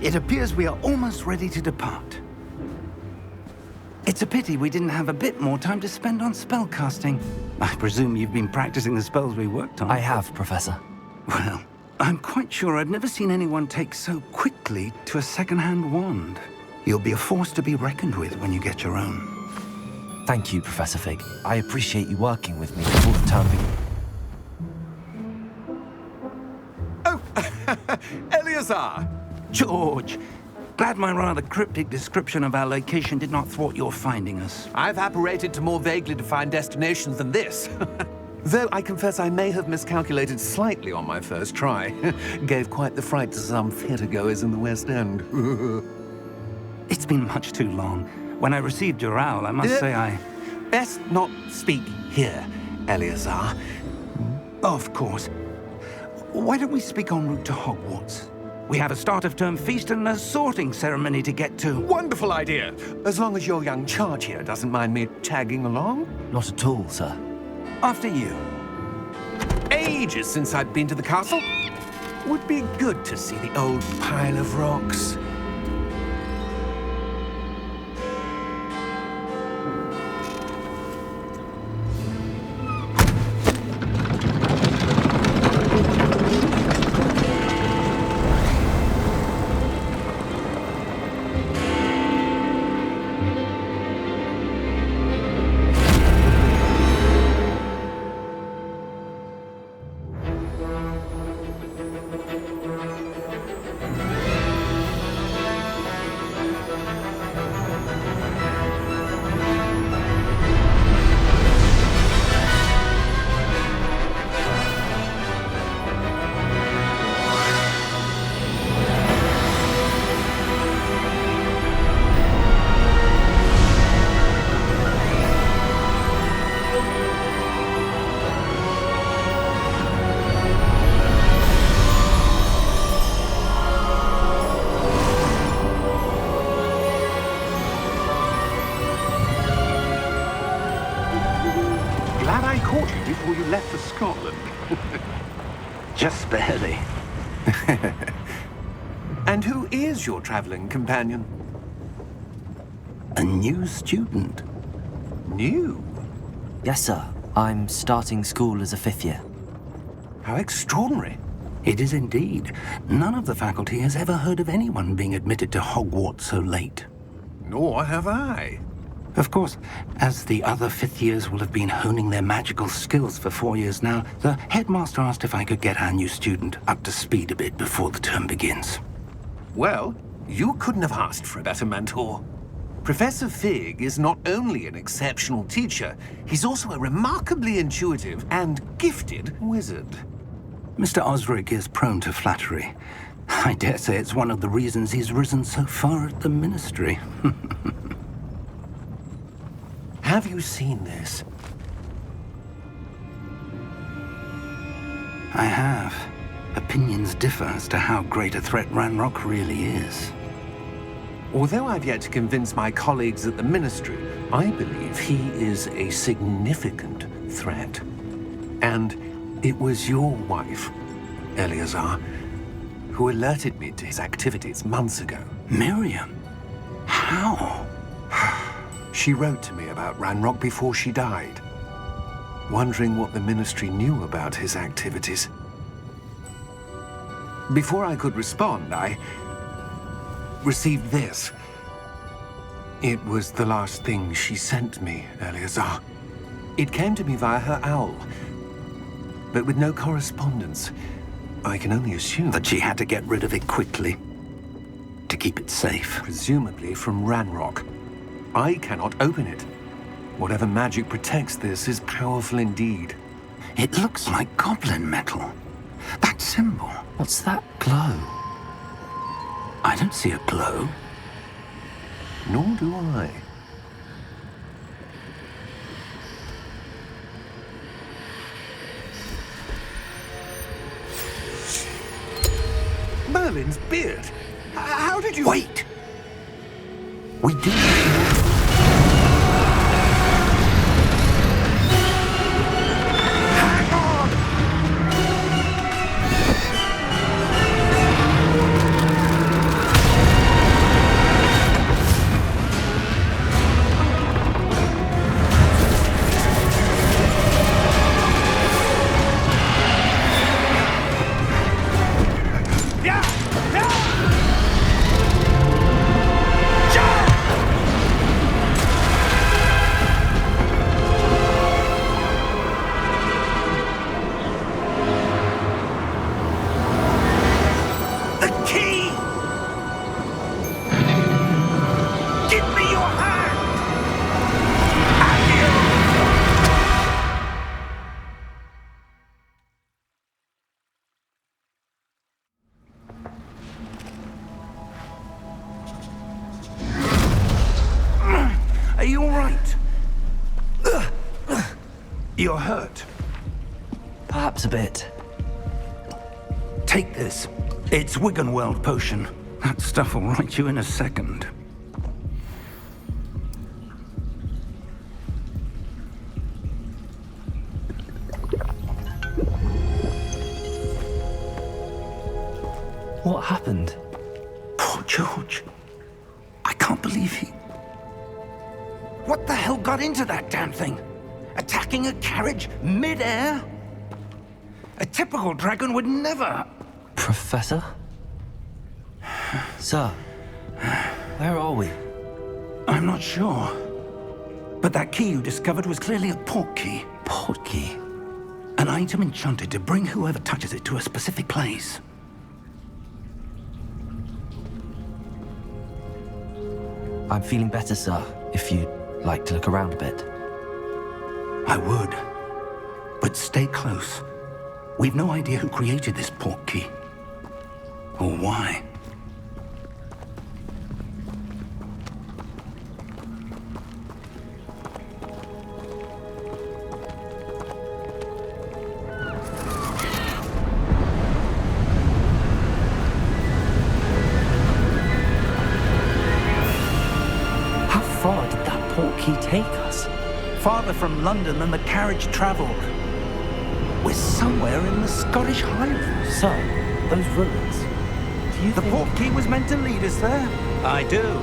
It appears we are almost ready to depart. It's a pity we didn't have a bit more time to spend on spellcasting. I presume you've been practicing the spells we worked on. I have, Professor. Well, I'm quite sure I've never seen anyone take so quickly to a second-hand wand. You'll be a force to be reckoned with when you get your own. Thank you, Professor Fig. I appreciate you working with me before the term begins. Oh, Eleazar! George, glad my rather cryptic description of our location did not thwart your finding us. I've apparated to more vaguely defined destinations than this. Though I confess I may have miscalculated slightly on my first try. Gave quite the fright to some theatre-goers in the West End. It's been much too long. When I received your owl, I must say I... Best not speak here, Eleazar. Of course. Why don't we speak en route to Hogwarts? We have a start-of-term feast and a sorting ceremony to get to. Wonderful idea! As long as your young charge here doesn't mind me tagging along. Not at all, sir. After you. Ages since I'd been to the castle. Would be good to see the old pile of rocks. Glad I caught you before you left for Scotland. Just barely. And who is your traveling companion? A new student. New? Yes, sir. I'm starting school as a 5th year. How extraordinary. It is indeed. None of the faculty has ever heard of anyone being admitted to Hogwarts so late. Nor have I. Of course, as the other 5th years will have been honing their magical skills for 4 years now, the headmaster asked if I could get our new student up to speed a bit before the term begins. Well, you couldn't have asked for a better mentor. Professor Fig is not only an exceptional teacher, he's also a remarkably intuitive and gifted wizard. Mr. Osric is prone to flattery. I dare say it's one of the reasons he's risen so far at the ministry. Have you seen this? I have. Opinions differ as to how great a threat Ranrock really is. Although I've yet to convince my colleagues at the ministry, I believe he is a significant threat. And it was your wife, Eleazar, who alerted me to his activities months ago. Miriam? How? She wrote to me about Ranrock before she died, wondering what the ministry knew about his activities. Before I could respond, I received this. It was the last thing she sent me, Eleazar. It came to me via her owl, but with no correspondence. I can only assume That she had to get rid of it quickly to keep it safe. presumably from Ranrock. I cannot open it. Whatever magic protects this is powerful indeed. It looks like goblin metal. That symbol. What's that glow? I don't see a glow. Nor do I. Merlin's beard. How did you... Wait! We do. Hang on! key! Give me your hand! Are you all right? You're hurt. Perhaps a bit. Take this. It's Wiggenweld potion. That stuff will right you in a second. What happened? Poor George. I can't believe he... What the hell got into that damn thing? Attacking a carriage mid-air? A typical dragon would never... Professor? Sir, where are we? I'm not sure. But that key you discovered was clearly a port key. Port key? An item enchanted to bring whoever touches it to a specific place. I'm feeling better, sir, if you'd like to look around a bit. I would. But stay close. We've no idea who created this port key. Or why. How far did that port key take us? Farther from London than the carriage travelled. We're somewhere in the Scottish Highlands. Sir, those ruins. Do you The think... port key was meant to lead us there? I do.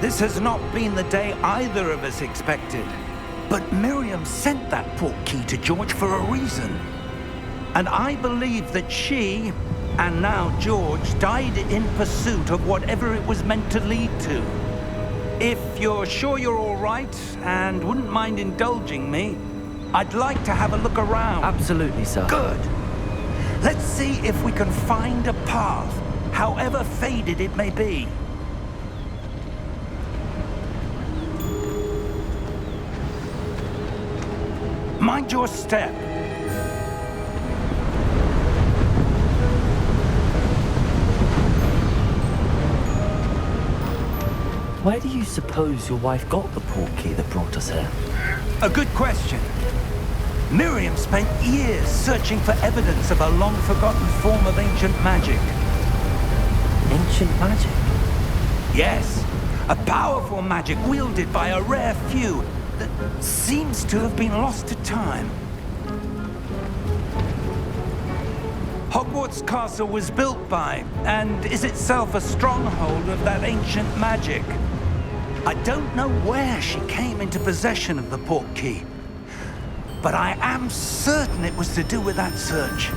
This has not been the day either of us expected. But Miriam sent that port key to George for a reason. And I believe that she, and now George, died in pursuit of whatever it was meant to lead to. If you're sure you're all right and wouldn't mind indulging me, I'd like to have a look around. Absolutely, sir. Good. Let's see if we can find a path, however faded it may be. Mind your step. Where do you suppose your wife got the port key that brought us here? A good question. Miriam spent years searching for evidence of a long-forgotten form of ancient magic. Ancient magic? Yes, a powerful magic wielded by a rare few that seems to have been lost to time. Hogwarts Castle was built by, and is itself a stronghold of that ancient magic. I don't know where she came into possession of the port key, but I am certain it was to do with that search.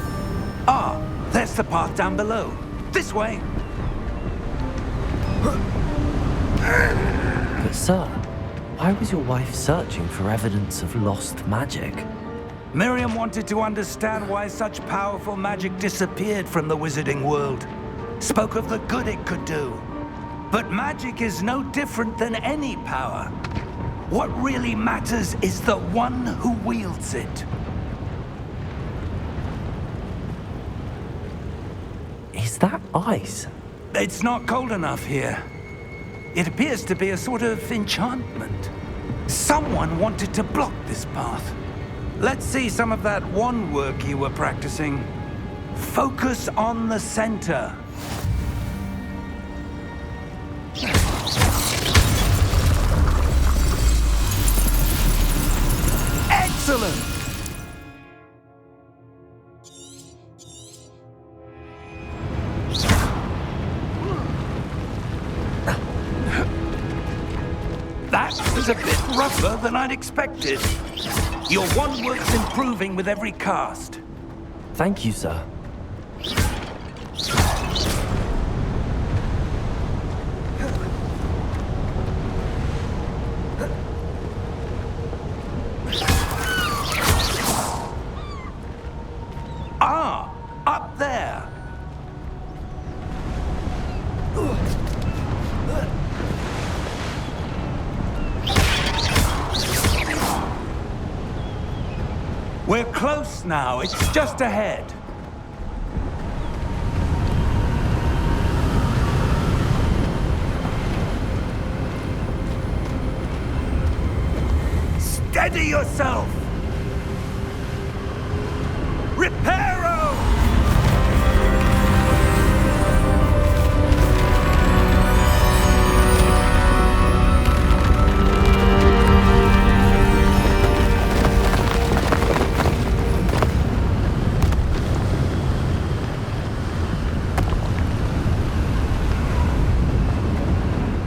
Ah, there's the path down below. This way. But sir, why was your wife searching for evidence of lost magic? Miriam wanted to understand why such powerful magic disappeared from the wizarding world. Spoke of the good it could do. But magic is no different than any power. What really matters is the one who wields it. Is that ice? It's not cold enough here. It appears to be a sort of enchantment. Someone wanted to block this path. Let's see some of that wand work you were practicing. Focus on the center. Excellent! That was a bit rougher than I'd expected. Your wand work's improving with every cast. Thank you, sir. Ah, up there. We're close now. It's just ahead. Steady yourself! Reparo!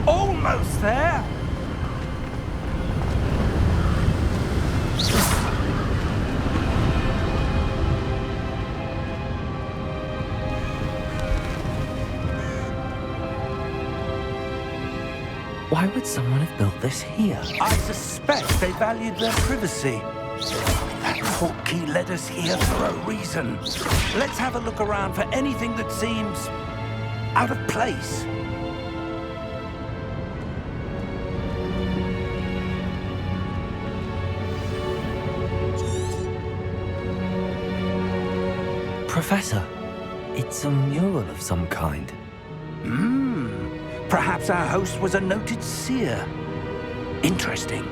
Almost there! Why would someone have built this here? I suspect they valued their privacy. That portkey led us here for a reason. Let's have a look around for anything that seems out of place. Professor, it's a mural of some kind. Perhaps our host was a noted seer. Interesting.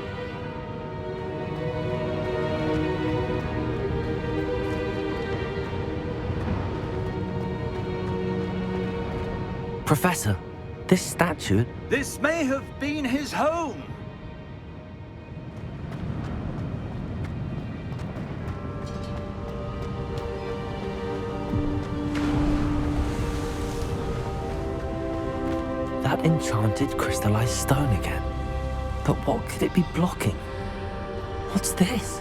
Professor, this statue... This may have been his home. That enchanted crystallized stone again. But what could it be blocking? What's this?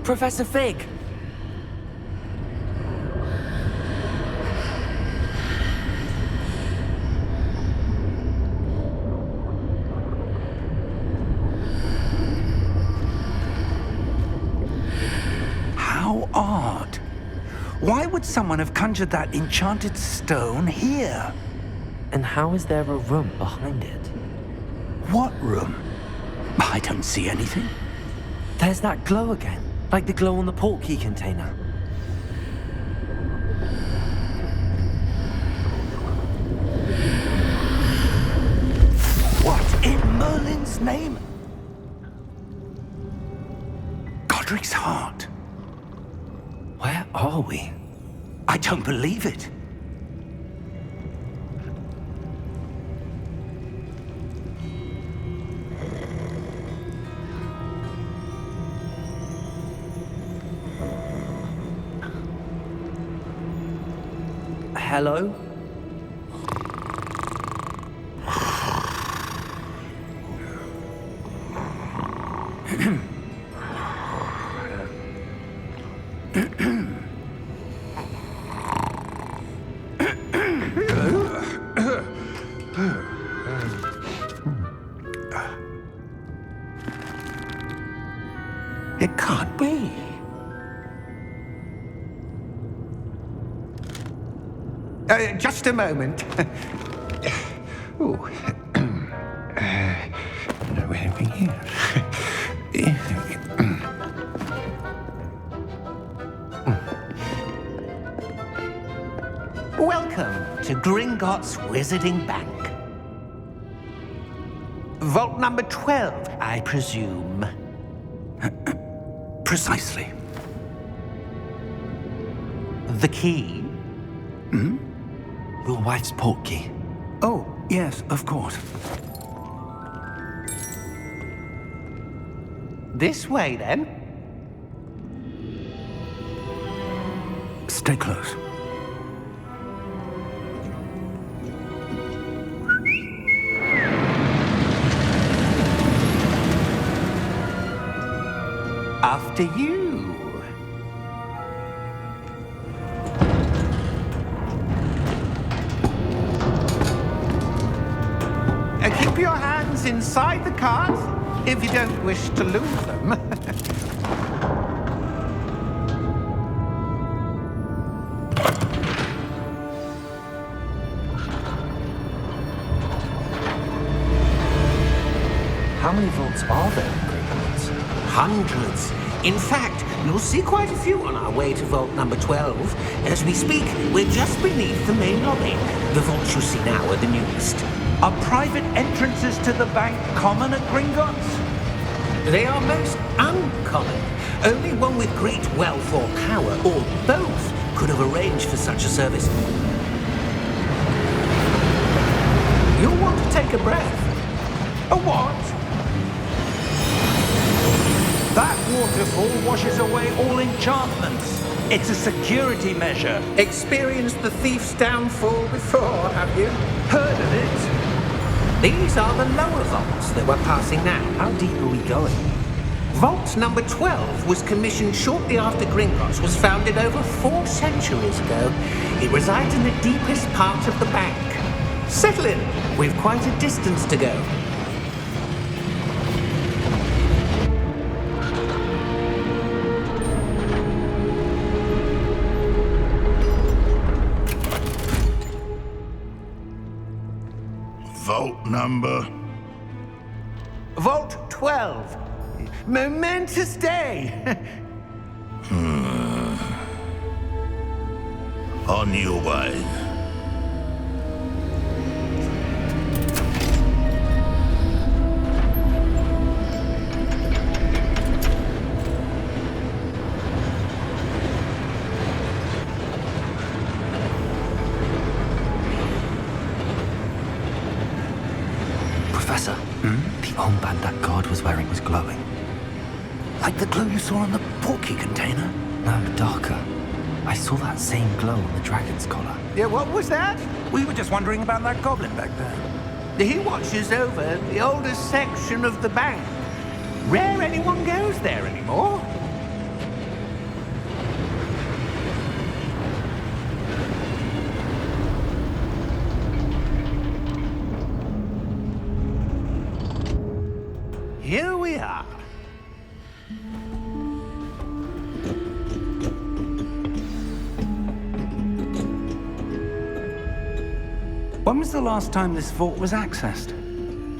Professor Fig! How odd. Why would someone have conjured that enchanted stone here? And how is there a room behind it? What room? I don't see anything. There's that glow again, like the glow on the portkey container. What in Merlin's name? Godric's heart. Where are we? I don't believe it. Hello? It can't be. Just a moment. Oh. No, anything here. Welcome to Gringotts Wizarding Bank. Vault number 12, I presume. Precisely. The key? Your wife's portkey. Oh, yes, of course. This way, then. Stay close. After you. Keep your hands inside the cart if you don't wish to lose them. How many vaults are there in Gringotts? Hundreds. In fact, you'll see quite a few on our way to vault number 12. As we speak, we're just beneath the main lobby. The vaults you see now are the newest. Are private entrances to the bank common at Gringotts? They are most uncommon. Only one with great wealth or power, or both, could have arranged for such a service. You'll want to take a breath. A what? That waterfall washes away all enchantments. It's a security measure. Experienced the thief's downfall before, have you? Heard of it? These are the lower vaults that we're passing now. How deep are we going? Vault number 12 was commissioned shortly after Gringotts was founded over 4 centuries ago. It resides in the deepest part of the bank. Settle in. We've quite a distance to go. Vault number? Vault 12. Momentous day. On your way. Professor, the armband that guard was wearing was glowing. Like the glow you saw on the portkey container? No, darker. I saw that same glow on the dragon's collar. Yeah, what was that? We were just wondering about that goblin back there. He watches over the oldest section of the bank. Rare anyone goes there anymore. Here we are. When was the last time this vault was accessed?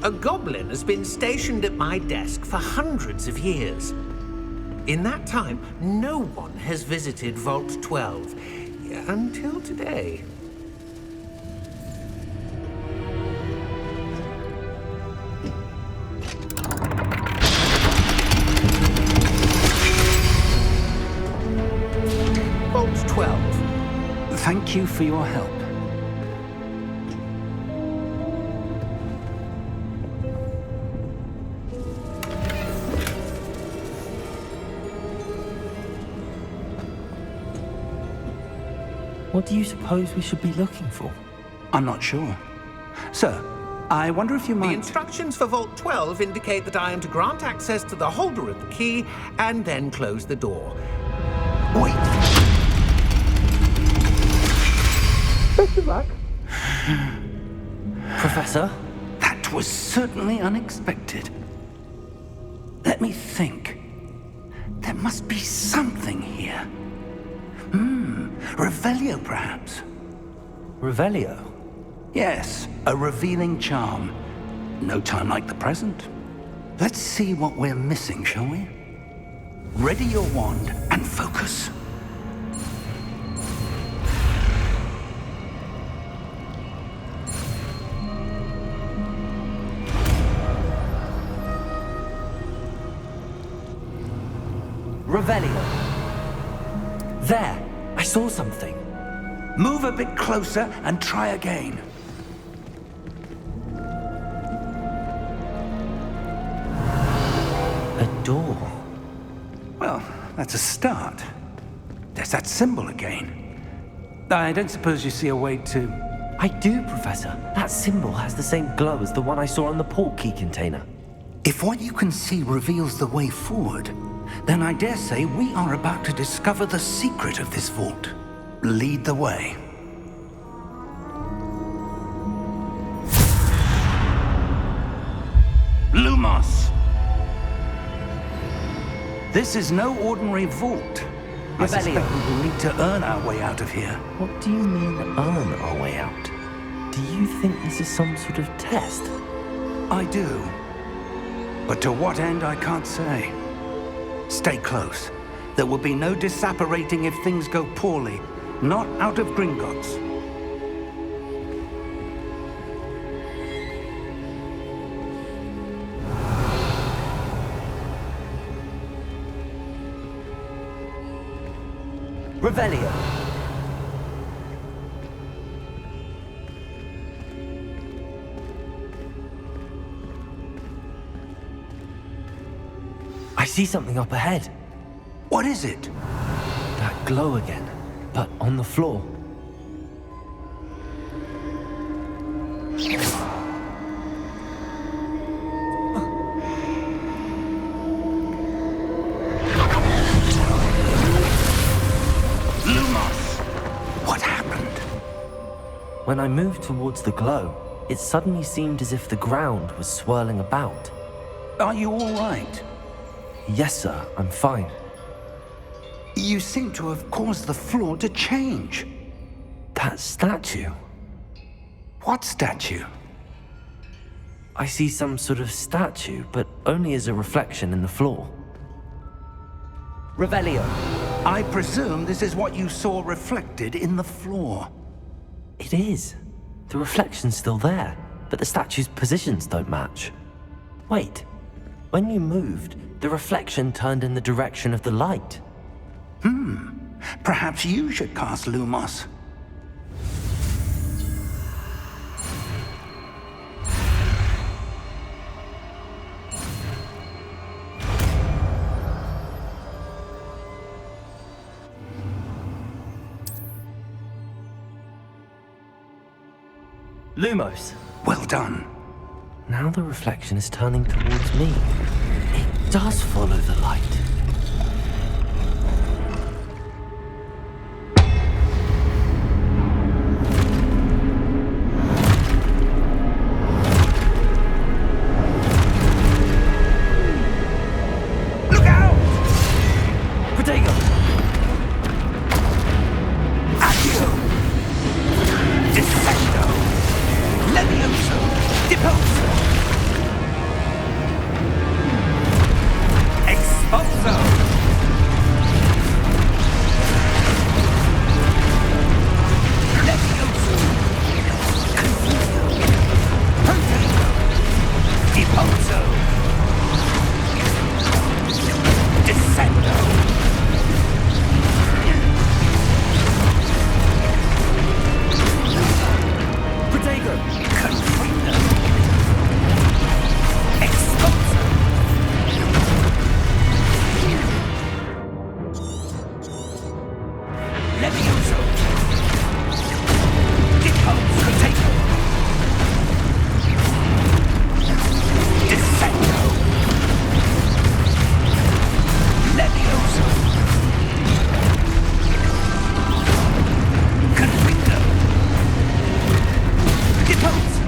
A goblin has been stationed at my desk for hundreds of years. In that time, no one has visited Vault 12 until today. Vault 12. Thank you for your help. What do you suppose we should be looking for? I'm not sure. Sir, I wonder if you The might... instructions for Vault 12 indicate that I am to grant access to the holder of the key and then close the door. Wait! Best of luck. Professor? That was certainly unexpected. Let me think. There must be something here. Revelio, perhaps? Revelio? Yes, a revealing charm. No time like the present. Let's see what we're missing, shall we? Ready your wand and focus. Revelio. There! I saw something. Move a bit closer and try again. A door. Well, that's a start. There's that symbol again. I don't suppose you see a way to... I do, Professor. That symbol has the same glow as the one I saw on the portkey container. If what you can see reveals the way forward, then I dare say we are about to discover the secret of this vault. Lead the way. Lumos! This is no ordinary vault. I suspect we will need to earn our way out of here. What do you mean, earn our way out? Do you think this is some sort of test? I do. But to what end, I can't say. Stay close. There will be no disapparating if things go poorly. Not out of Gringotts. Revelio. I see something up ahead. What is it? That glow again, but on the floor. What happened? When I moved towards the glow, it suddenly seemed as if the ground was swirling about. Are you all right? Yes, sir, I'm fine. You seem to have caused the floor to change. That statue. What statue? I see some sort of statue, but only as a reflection in the floor. Revelio. I presume this is what you saw reflected in the floor. It is. The reflection's still there, but the statue's positions don't match. Wait. When you moved, the reflection turned in the direction of the light. Perhaps you should cast Lumos. Lumos. Well done. Now the reflection is turning towards me. It does follow the light. Look out! Protego! Accio! Descendo! Levioso! Deposo! Expulso! Levioso! Confuso! Protego! Deposo! Descendo! Protego! Confringo! Expulso! Levioso! Deposo! Protego! Descendo! Levioso! Confringo! Deposo!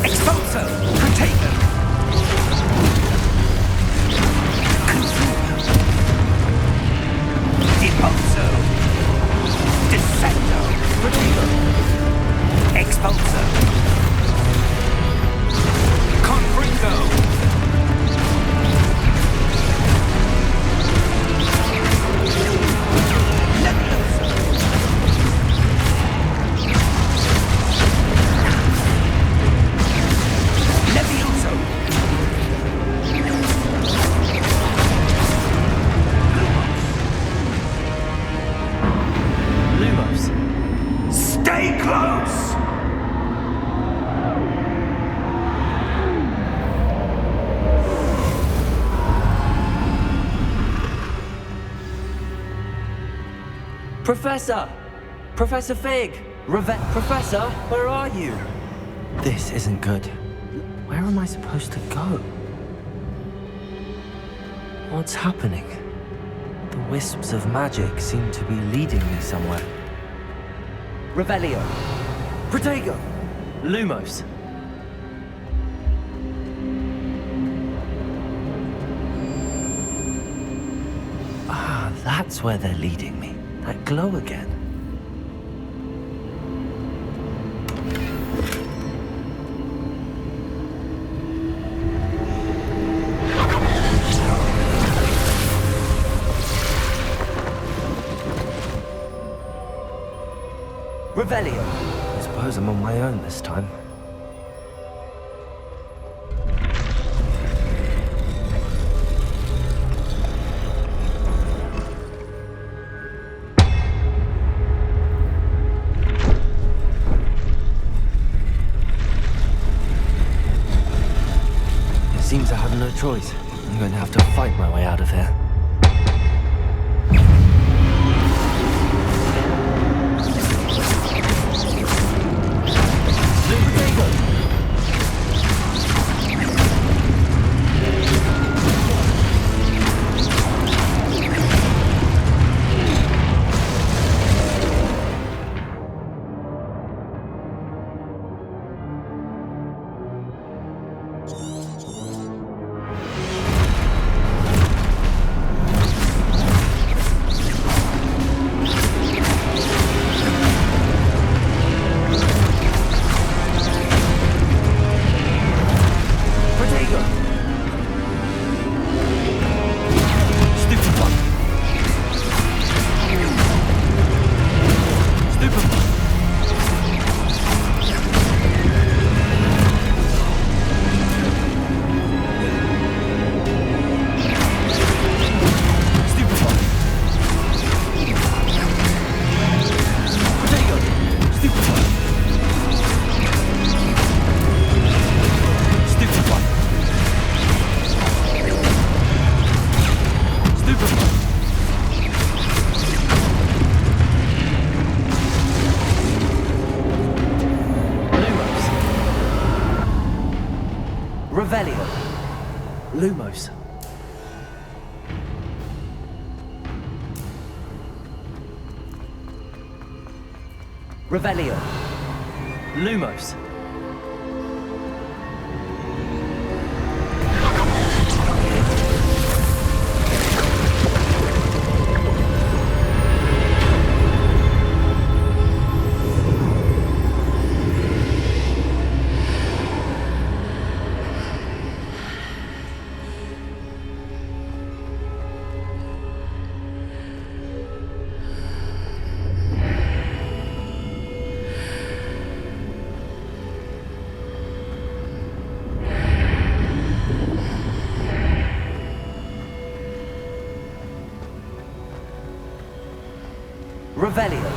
Expulso! Protego! Confugo! Deposo! Descendo! Protego! Expulso! Confringo! Levioso! Levioso! Lumos. Stay close! Professor! Professor Fig! Professor, where are you? This isn't good. Where am I supposed to go? What's happening? The wisps of magic seem to be leading me somewhere. Revelio! Protego! Lumos! Ah, that's where they're leading me. That glow again. Revelio! I suppose I'm on my own this time. It seems I have no choice. I'm going to have to fight my way out of here. Revelio. Lumos. Revelio. Lumos. Revelio.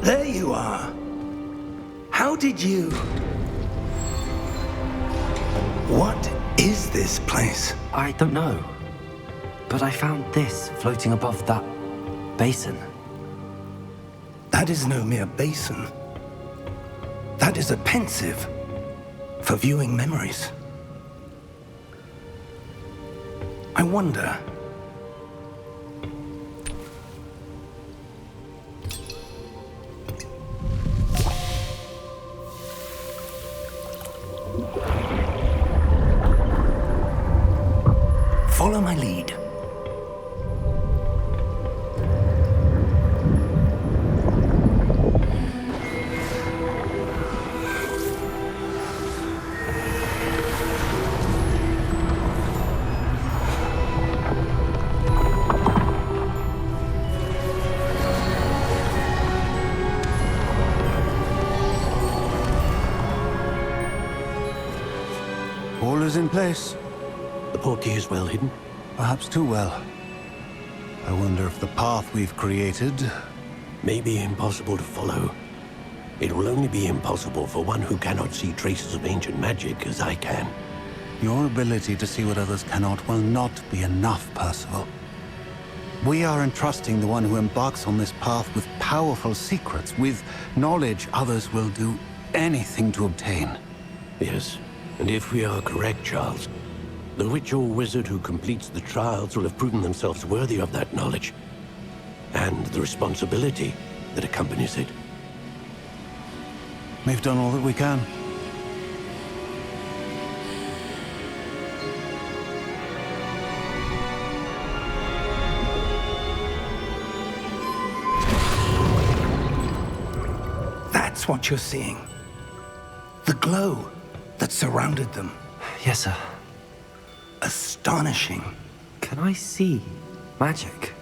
There you are. How did you... What is this place? I don't know. But I found this floating above that basin. That is no mere basin. That is a pensive for viewing memories. I wonder... Follow my lead. All is in place. The portkey is well hidden. Perhaps too well. I wonder if the path we've created... May be impossible to follow. It will only be impossible for one who cannot see traces of ancient magic as I can. Your ability to see what others cannot will not be enough, Percival. We are entrusting the one who embarks on this path with powerful secrets, with knowledge others will do anything to obtain. Yes, and if we are correct, Charles, The witch or wizard who completes the trials will have proven themselves worthy of that knowledge, and the responsibility that accompanies it. We've done all that we can. That's what you're seeing. The glow that surrounded them. Yes, sir. Astonishing. Can I see magic?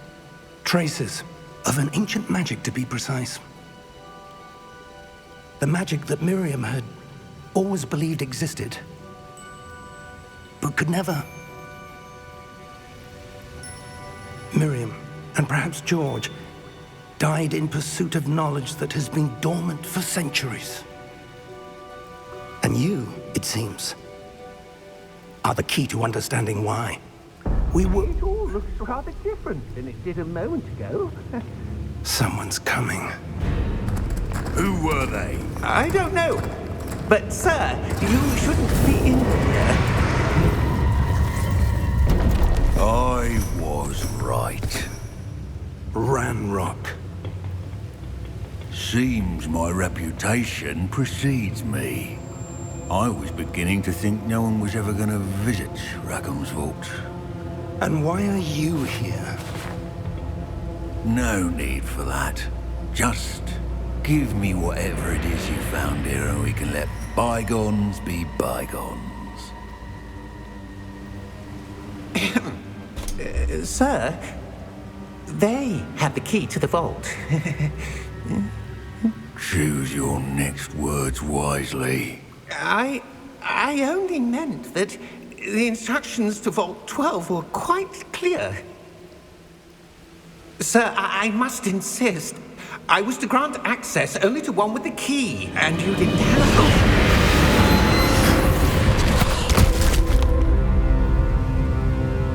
Traces of an ancient magic, to be precise. The magic that Miriam had always believed existed, but could never. Miriam, and perhaps George, died in pursuit of knowledge that has been dormant for centuries. And you, it seems, are the key to understanding why. We were... It all looks rather different than it did a moment ago. Someone's coming. Who were they? I don't know. But, sir, you shouldn't be in here. I was right. Ranrock. Seems my reputation precedes me. I was beginning to think no one was ever going to visit Rackham's vault. And why are you here? No need for that. Just give me whatever it is you found here and we can let bygones be bygones. Sir, they have the key to the vault. Choose your next words wisely. I only meant that the instructions to Vault 12 were quite clear. Sir, I must insist. I was to grant access only to one with the key, and you didn't have...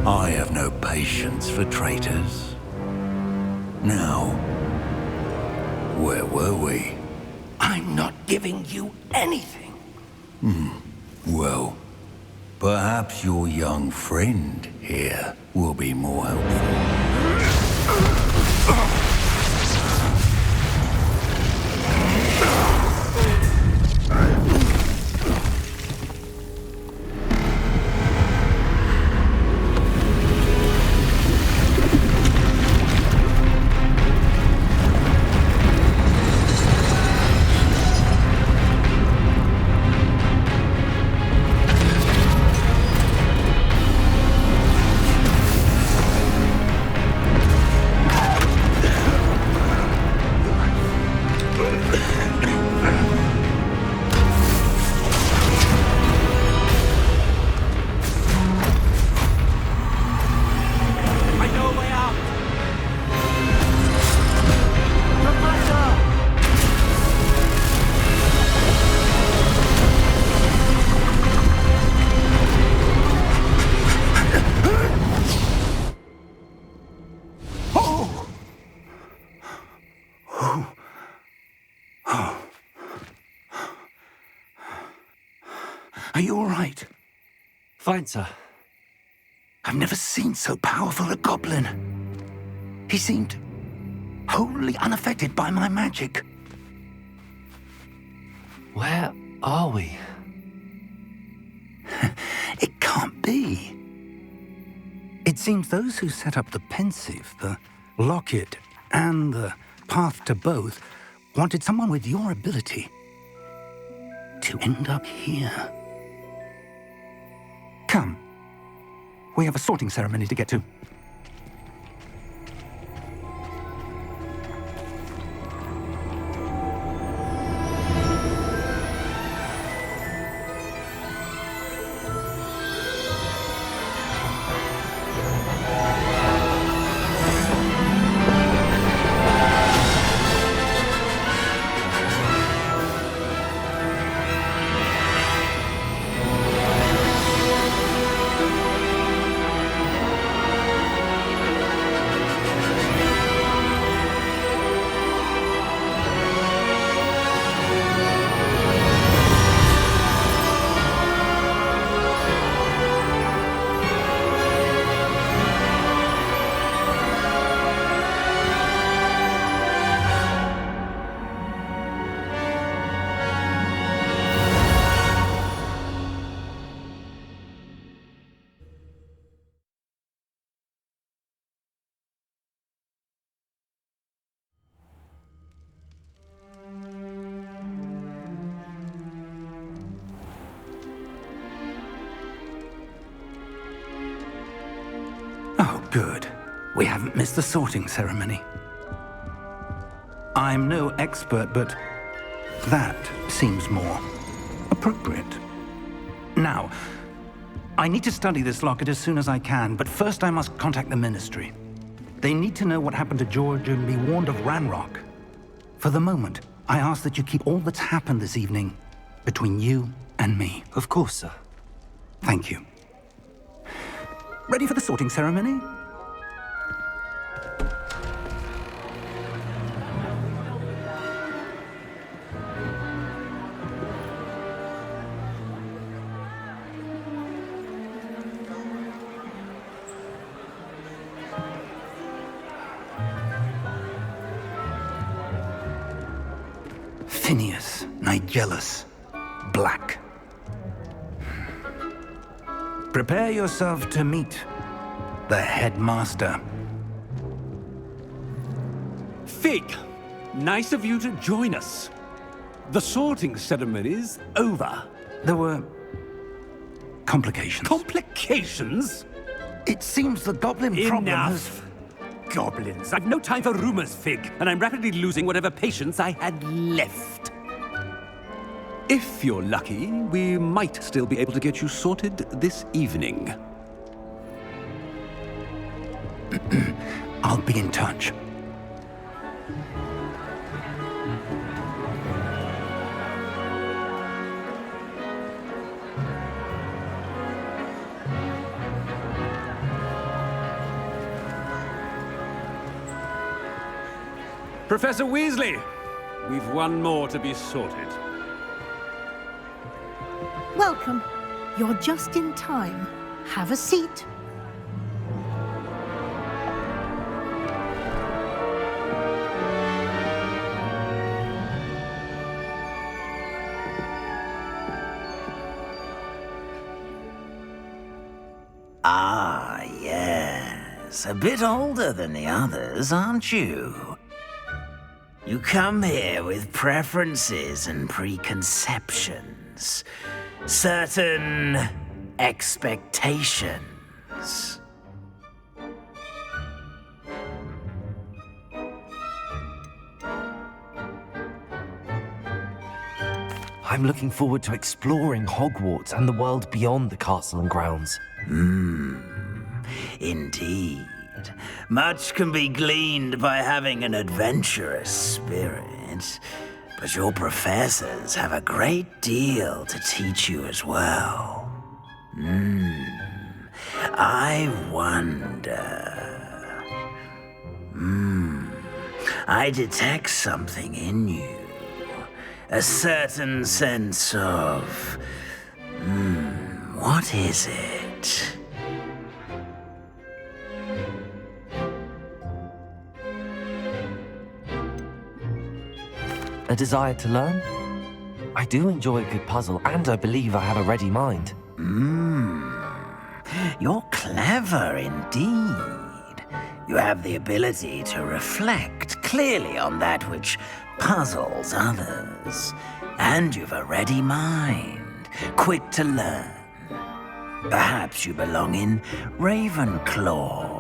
I have no patience for traitors. Now, where were we? I'm not giving you anything. Well, perhaps your young friend here will be more helpful. Are you all right? Fine, sir. I've never seen so powerful a goblin. He seemed wholly unaffected by my magic. Where are we? It can't be. It seems those who set up the pensive, the locket, and the path to both wanted someone with your ability to end up here. Come. We have a sorting ceremony to get to. Good. We haven't missed the sorting ceremony. I'm no expert, but that seems more appropriate. Now, I need to study this locket as soon as I can, but first I must contact the Ministry. They need to know what happened to George and be warned of Ranrock. For the moment, I ask that you keep all that's happened this evening between you and me. Of course, sir. Thank you. Ready for the sorting ceremony? Phineas, Nigellus, Black. Prepare yourself to meet the headmaster. Fig, nice of you to join us. The sorting ceremony's over. There were complications. Complications? It seems the goblin problem has... Enough. Goblins. I've no time for rumors, Fig, and I'm rapidly losing whatever patience I had left. If you're lucky, we might still be able to get you sorted this evening. I'll be in touch. Professor Weasley, we've one more to be sorted. Welcome. You're just in time. Have a seat. Ah, yes. A bit older than the others, aren't you? You come here with preferences and preconceptions. Certain expectations. I'm looking forward to exploring Hogwarts and the world beyond the castle and grounds. Indeed. Much can be gleaned by having an adventurous spirit, but your professors have a great deal to teach you as well. I wonder... I detect something in you. A certain sense of... what is it? A desire to learn? I do enjoy a good puzzle, and I believe I have a ready mind. You're clever indeed. You have the ability to reflect clearly on that which puzzles others. And you've a ready mind, quick to learn. Perhaps you belong in Ravenclaw.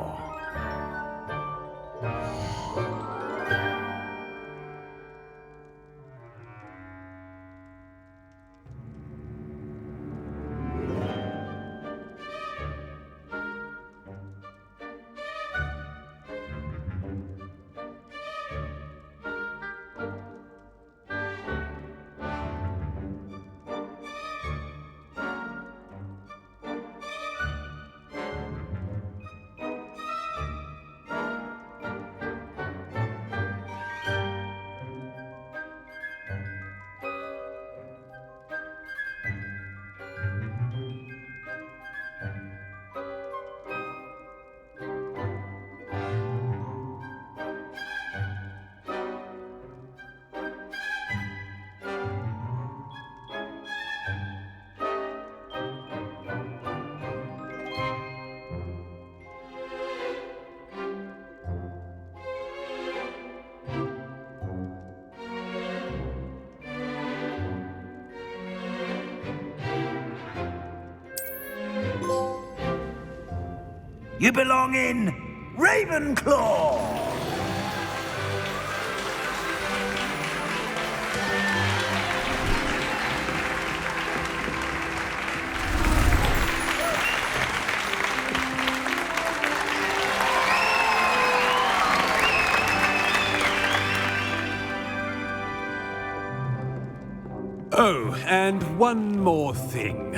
You belong in Ravenclaw! Oh, and one more thing.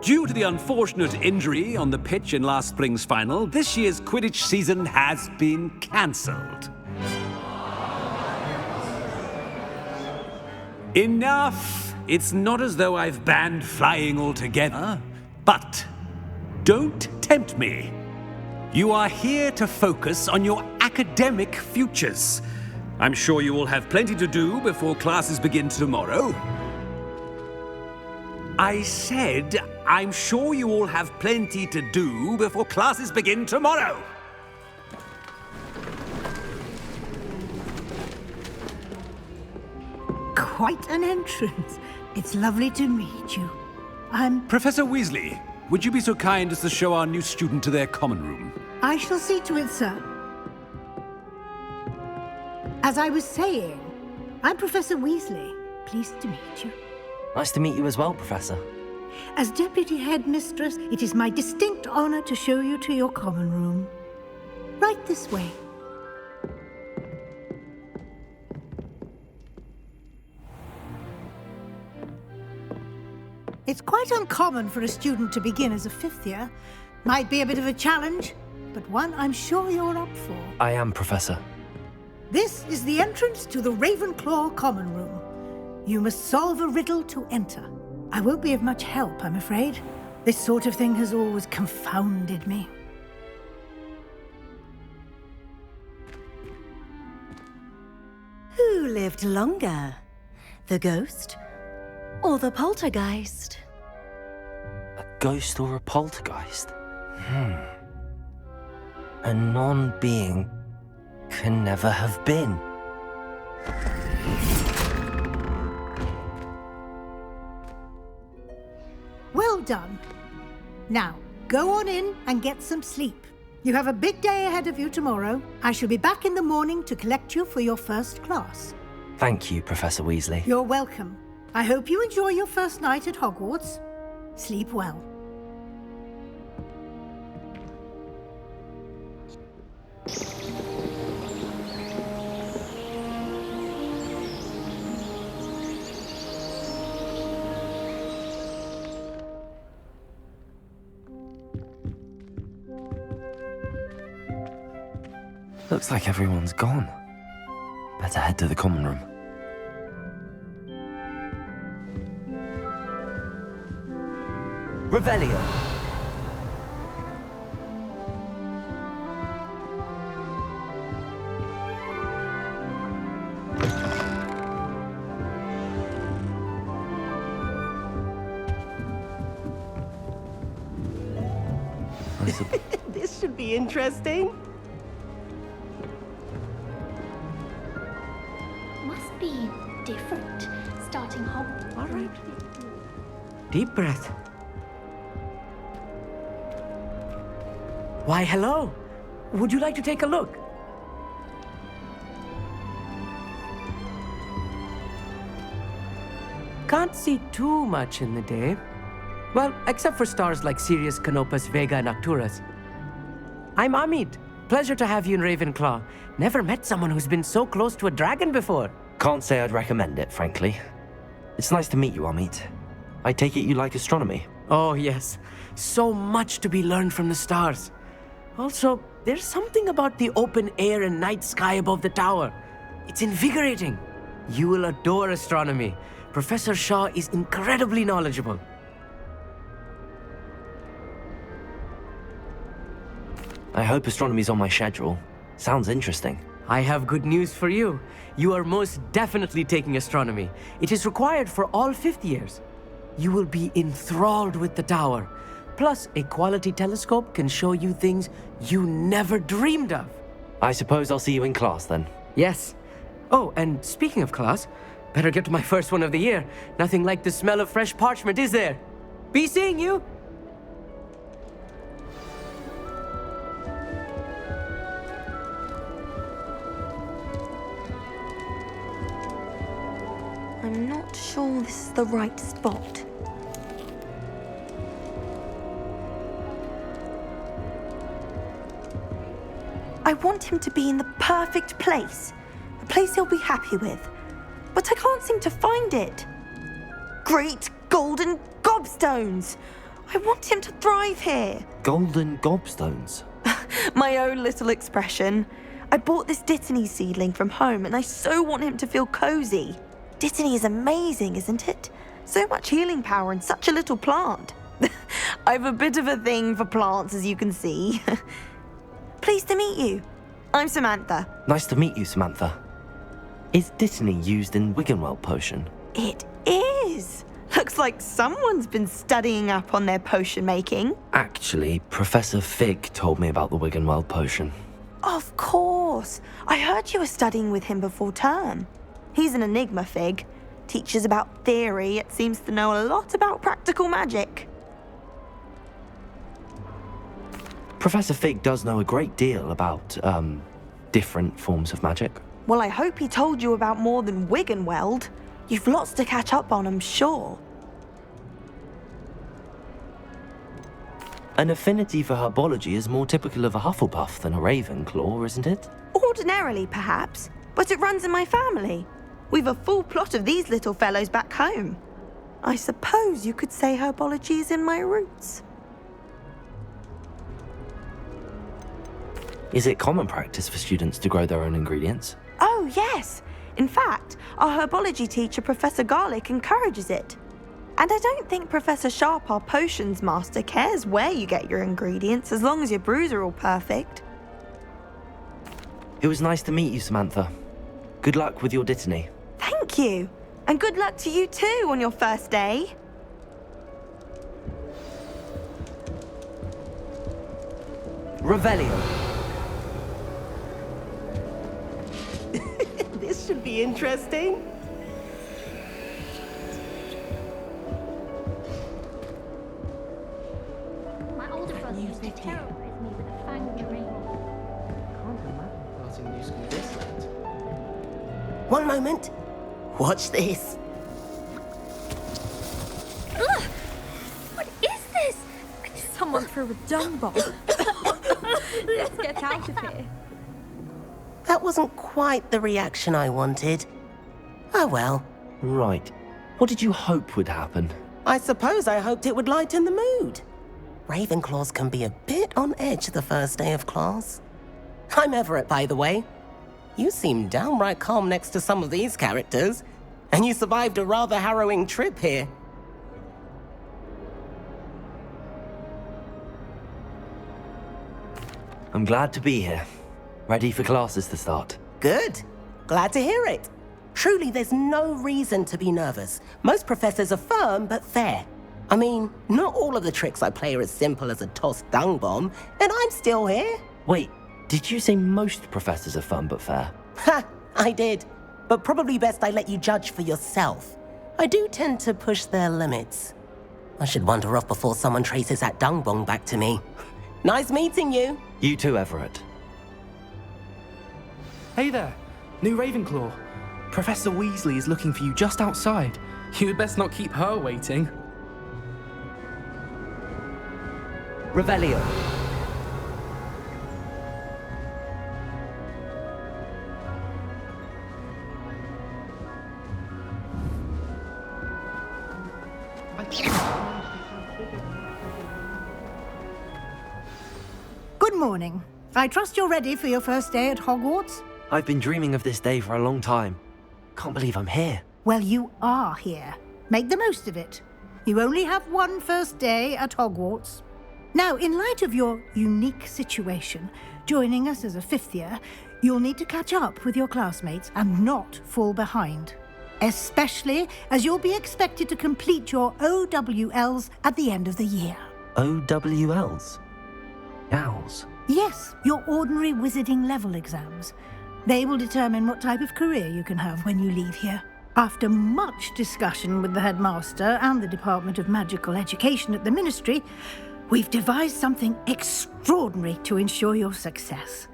Due to the unfortunate injury on the pitch in last spring's final, this year's Quidditch season has been cancelled. Enough! It's not as though I've banned flying altogether. But don't tempt me. You are here to focus on your academic futures. I'm sure you will have plenty to do before classes begin tomorrow. I said, I'm sure you all have plenty to do before classes begin tomorrow. Quite an entrance. It's lovely to meet you. Professor Weasley, would you be so kind as to show our new student to their common room? I shall see to it, sir. As I was saying, I'm Professor Weasley. Pleased to meet you. Nice to meet you as well, Professor. As Deputy Headmistress, it is my distinct honor to show you to your common room. Right this way. It's quite uncommon for a student to begin as a fifth year. Might be a bit of a challenge, but one I'm sure you're up for. I am, Professor. This is the entrance to the Ravenclaw common room. You must solve a riddle to enter. I won't be of much help, I'm afraid. This sort of thing has always confounded me. Who lived longer? The ghost or the poltergeist? A ghost or a poltergeist? A non-being can never have been. Well done. Now, go on in and get some sleep. You have a big day ahead of you tomorrow. I shall be back in the morning to collect you for your first class. Thank you, Professor Weasley. You're welcome. I hope you enjoy your first night at Hogwarts. Sleep well. Looks like everyone's gone. Better head to the common room. Revelio. This should be interesting. Must be different, starting Hogwarts. All right. Deep breath. Why, hello. Would you like to take a look? Can't see too much in the day. Well, except for stars like Sirius, Canopus, Vega, and Arcturus. I'm Amit. Pleasure to have you in Ravenclaw. Never met someone who's been so close to a dragon before. Can't say I'd recommend it, frankly. It's nice to meet you, Amit. I take it you like astronomy? Oh, yes. So much to be learned from the stars. Also, there's something about the open air and night sky above the tower. It's invigorating. You will adore astronomy. Professor Shaw is incredibly knowledgeable. I hope astronomy's on my schedule. Sounds interesting. I have good news for you. You are most definitely taking astronomy. It is required for all fifth years. You will be enthralled with the tower. Plus, a quality telescope can show you things you never dreamed of. I suppose I'll see you in class then. Yes. Oh, and speaking of class, better get to my first one of the year. Nothing like the smell of fresh parchment, is there? Be seeing you! I'm not sure this is the right spot. I want him to be in the perfect place. A place he'll be happy with. But I can't seem to find it. Great golden gobstones! I want him to thrive here. Golden gobstones? My own little expression. I bought this Dittany seedling from home and I so want him to feel cozy. Dittany is amazing, isn't it? So much healing power in such a little plant. I've a bit of a thing for plants, as you can see. Pleased to meet you. I'm Samantha. Nice to meet you, Samantha. Is Dittany used in Wiggenweld potion? It is. Looks like someone's been studying up on their potion making. Actually, Professor Fig told me about the Wiggenweld potion. Of course. I heard you were studying with him before term. He's an enigma, Fig. Teaches about theory, yet seems to know a lot about practical magic. Professor Fig does know a great deal about, different forms of magic. Well, I hope he told you about more than Wiggenweld. You've lots to catch up on, I'm sure. An affinity for herbology is more typical of a Hufflepuff than a Ravenclaw, isn't it? Ordinarily, perhaps, but it runs in my family. We've a full plot of these little fellows back home. I suppose you could say herbology is in my roots. Is it common practice for students to grow their own ingredients? Oh, yes. In fact, our herbology teacher, Professor Garlick, encourages it. And I don't think Professor Sharp, our potions master, cares where you get your ingredients as long as your brews are all perfect. It was nice to meet you, Samantha. Good luck with your Dittany. Thank you. And good luck to you too on your first day. Revelio. This should be interesting. My older brother used to terrorize me with a fanged ring. Can't imagine passing new school this late. One moment. Watch this. Ugh! What is this? Someone threw a dung bomb. Let's get out of here. That wasn't quite the reaction I wanted. Oh well. Right. What did you hope would happen? I suppose I hoped it would lighten the mood. Ravenclaws can be a bit on edge the first day of class. I'm Everett, by the way. You seem downright calm next to some of these characters, and you survived a rather harrowing trip here. I'm glad to be here. Ready for classes to start. Good. Glad to hear it. Truly, there's no reason to be nervous. Most professors are firm but fair. I mean, not all of the tricks I play are as simple as a tossed dung bomb, and I'm still here. Wait, did you say most professors are fun but fair? Ha! I did. But probably best I let you judge for yourself. I do tend to push their limits. I should wander off before someone traces that dung bomb back to me. Nice meeting you. You too, Everett. Hey there, new Ravenclaw. Professor Weasley is looking for you just outside. You'd best not keep her waiting. Revelio. Good morning. I trust you're ready for your first day at Hogwarts? I've been dreaming of this day for a long time. Can't believe I'm here. Well, you are here. Make the most of it. You only have one first day at Hogwarts. Now, in light of your unique situation, joining us as a fifth year, you'll need to catch up with your classmates and not fall behind. Especially as you'll be expected to complete your OWLs at the end of the year. OWLs? Owls? Yes, your ordinary wizarding level exams. They will determine what type of career you can have when you leave here. After much discussion with the headmaster and the Department of Magical Education at the Ministry, we've devised something extraordinary to ensure your success.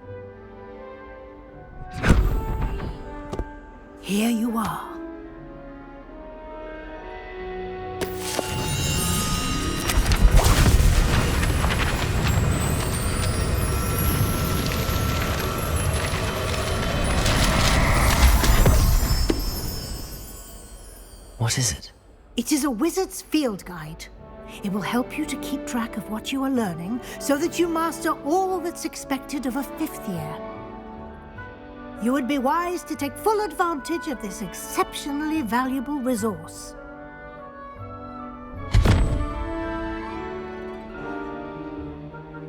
Here you are. What is it? It is a wizard's field guide. It will help you to keep track of what you are learning so that you master all that's expected of a 5th year. You would be wise to take full advantage of this exceptionally valuable resource.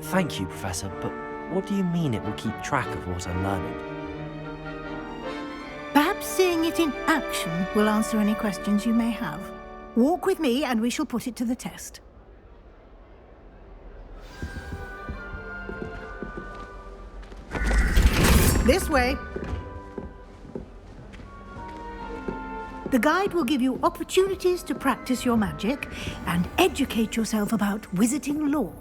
Thank you, Professor, but what do you mean it will keep track of what I'm learning? Perhaps seeing it in action will answer any questions you may have. Walk with me and we shall put it to the test. This way. The guide will give you opportunities to practice your magic and educate yourself about wizarding lore.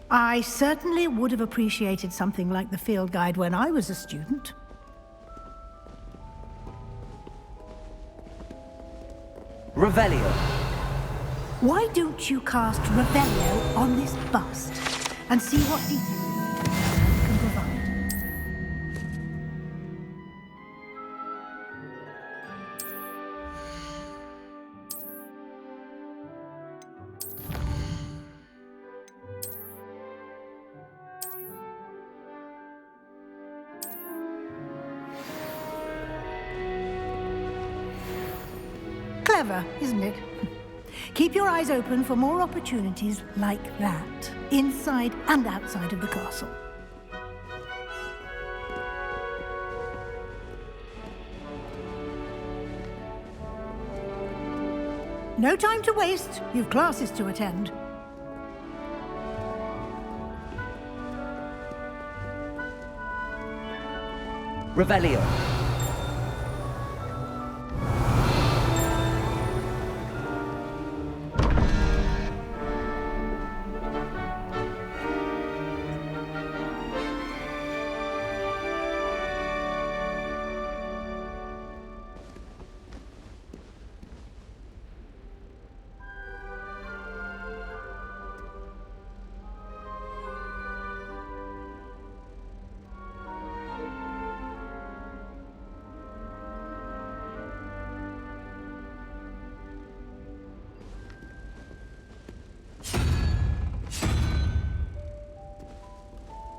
I certainly would have appreciated something like the field guide when I was a student. Revelio. Why don't you cast Revelio on this bust and see what details you can provide? Clever, isn't it? Keep your eyes open for more opportunities like that, inside and outside of the castle. No time to waste. You've classes to attend. Revelio.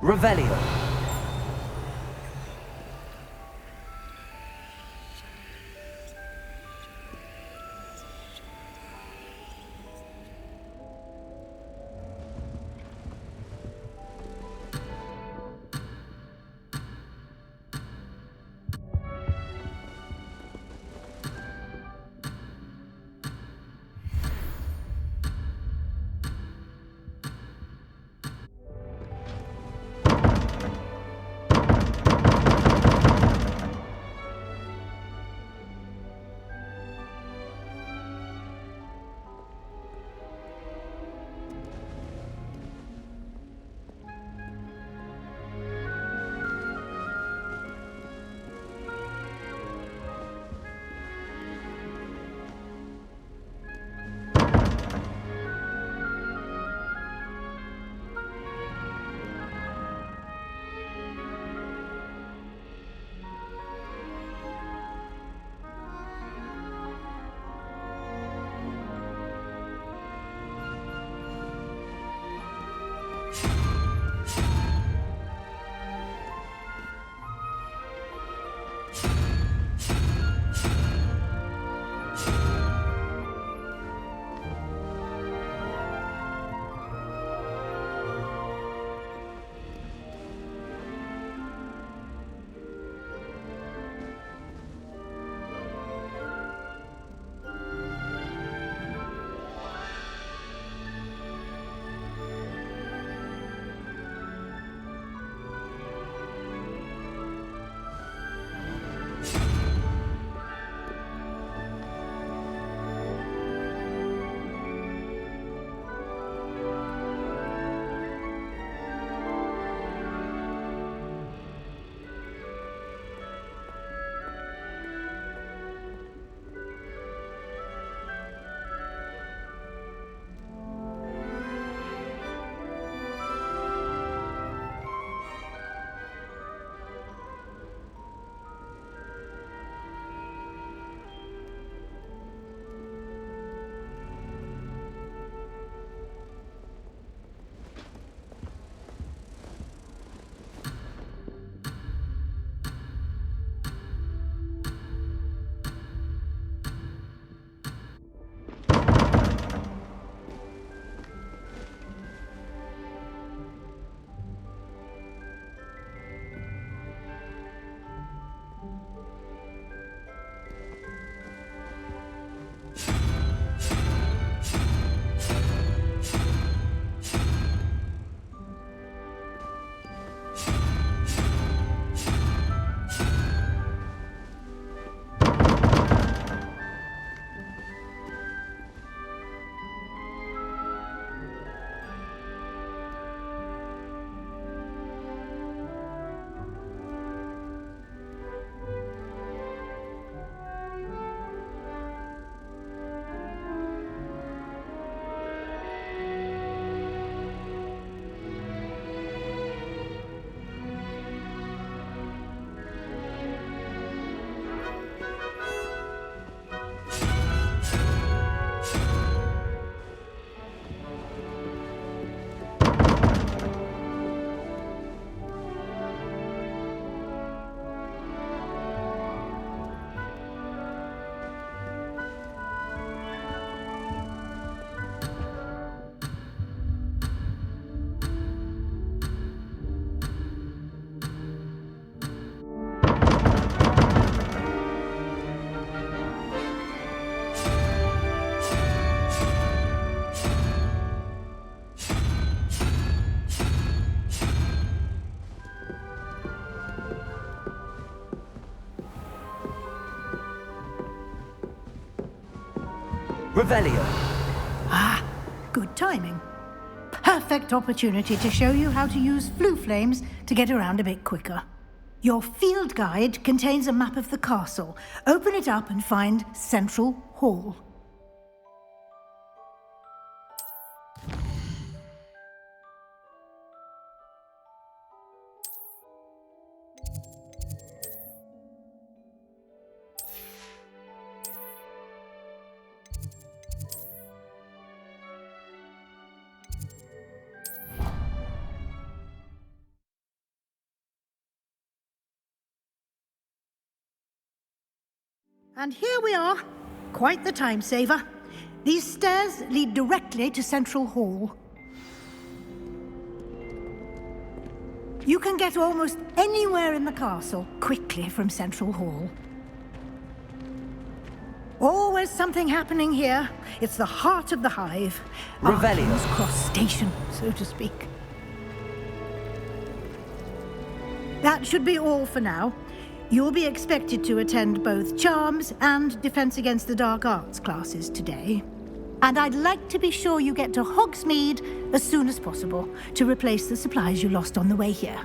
Revelio. Revelio. Ah, good timing. Perfect opportunity to show you how to use flue flames to get around a bit quicker. Your field guide contains a map of the castle. Open it up and find Central Hall. And here we are. Quite the time saver. These stairs lead directly to Central Hall. You can get almost anywhere in the castle quickly from Central Hall. Always something happening here. It's the heart of the hive. Revelio. King's Cross Station, so to speak. That should be all for now. You'll be expected to attend both Charms and Defense Against the Dark Arts classes today. And I'd like to be sure you get to Hogsmeade as soon as possible to replace the supplies you lost on the way here.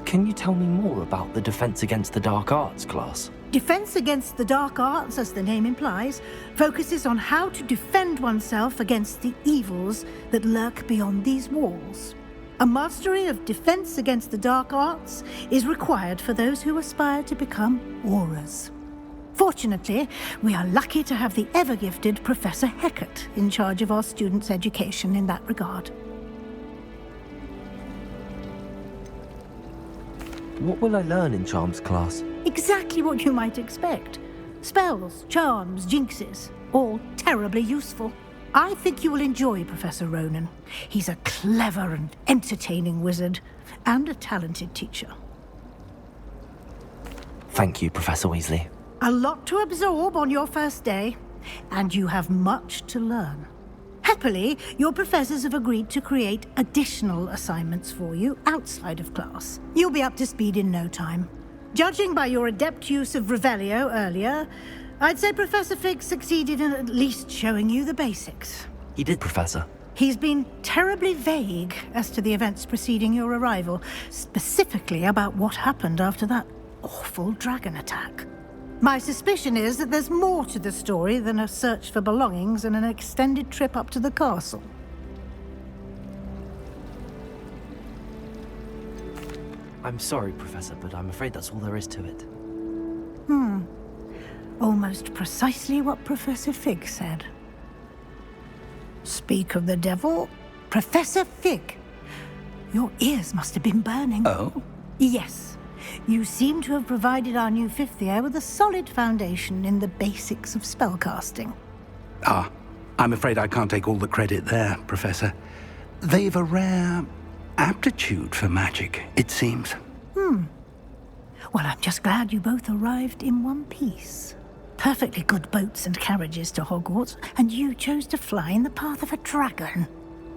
Can you tell me more about the Defense Against the Dark Arts class? Defense Against the Dark Arts, as the name implies, focuses on how to defend oneself against the evils that lurk beyond these walls. A mastery of Defense Against the Dark Arts is required for those who aspire to become Aurors. Fortunately, we are lucky to have the ever-gifted Professor Hecat in charge of our students' education in that regard. What will I learn in Charms class? Exactly what you might expect. Spells, charms, jinxes, all terribly useful. I think you will enjoy Professor Ronan. He's a clever and entertaining wizard, and a talented teacher. Thank you, Professor Weasley. A lot to absorb on your first day, and you have much to learn. Happily, your professors have agreed to create additional assignments for you outside of class. You'll be up to speed in no time. Judging by your adept use of Revelio earlier, I'd say Professor Fig succeeded in at least showing you the basics. He did, Professor. He's been terribly vague as to the events preceding your arrival, specifically about what happened after that awful dragon attack. My suspicion is that there's more to the story than a search for belongings and an extended trip up to the castle. I'm sorry, Professor, but I'm afraid that's all there is to it. Almost precisely what Professor Fig said. Speak of the devil, Professor Fig. Your ears must have been burning. Oh? Yes. You seem to have provided our new fifth year with a solid foundation in the basics of spellcasting. Ah, I'm afraid I can't take all the credit there, Professor. They've a rare aptitude for magic, it seems. Well, I'm just glad you both arrived in one piece. Perfectly good boats and carriages to Hogwarts, and you chose to fly in the path of a dragon.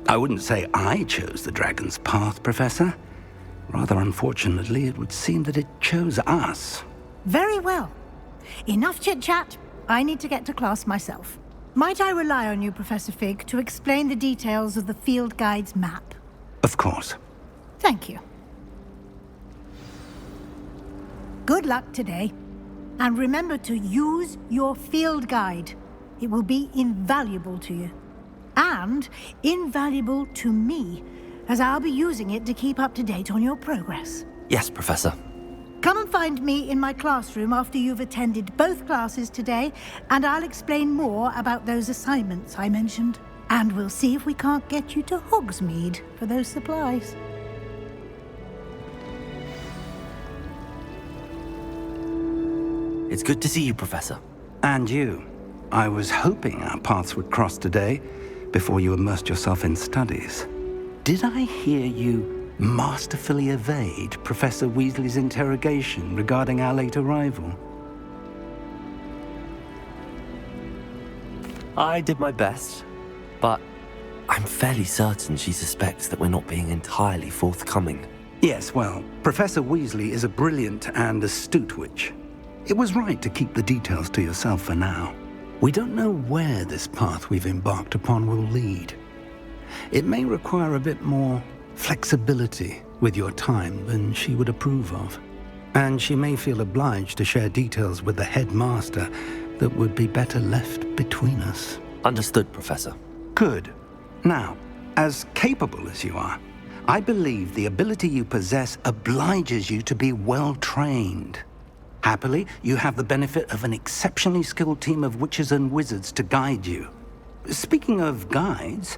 I wouldn't say I chose the dragon's path, Professor. Rather unfortunately, it would seem that it chose us. Very well. Enough chit-chat. I need to get to class myself. Might I rely on you, Professor Fig, to explain the details of the field guide's map? Of course. Thank you. Good luck today. And remember to use your field guide. It will be invaluable to you. And invaluable to me, as I'll be using it to keep up to date on your progress. Yes, Professor. Come and find me in my classroom after you've attended both classes today, and I'll explain more about those assignments I mentioned. And we'll see if we can't get you to Hogsmeade for those supplies. It's good to see you, Professor. And you. I was hoping our paths would cross today, before you immersed yourself in studies. Did I hear you masterfully evade Professor Weasley's interrogation regarding our late arrival? I did my best, but I'm fairly certain she suspects that we're not being entirely forthcoming. Yes, well, Professor Weasley is a brilliant and astute witch. It was right to keep the details to yourself for now. We don't know where this path we've embarked upon will lead. It may require a bit more flexibility with your time than she would approve of. And she may feel obliged to share details with the headmaster that would be better left between us. Understood, Professor. Good. Now, as capable as you are, I believe the ability you possess obliges you to be well trained. Happily, you have the benefit of an exceptionally skilled team of witches and wizards to guide you. Speaking of guides,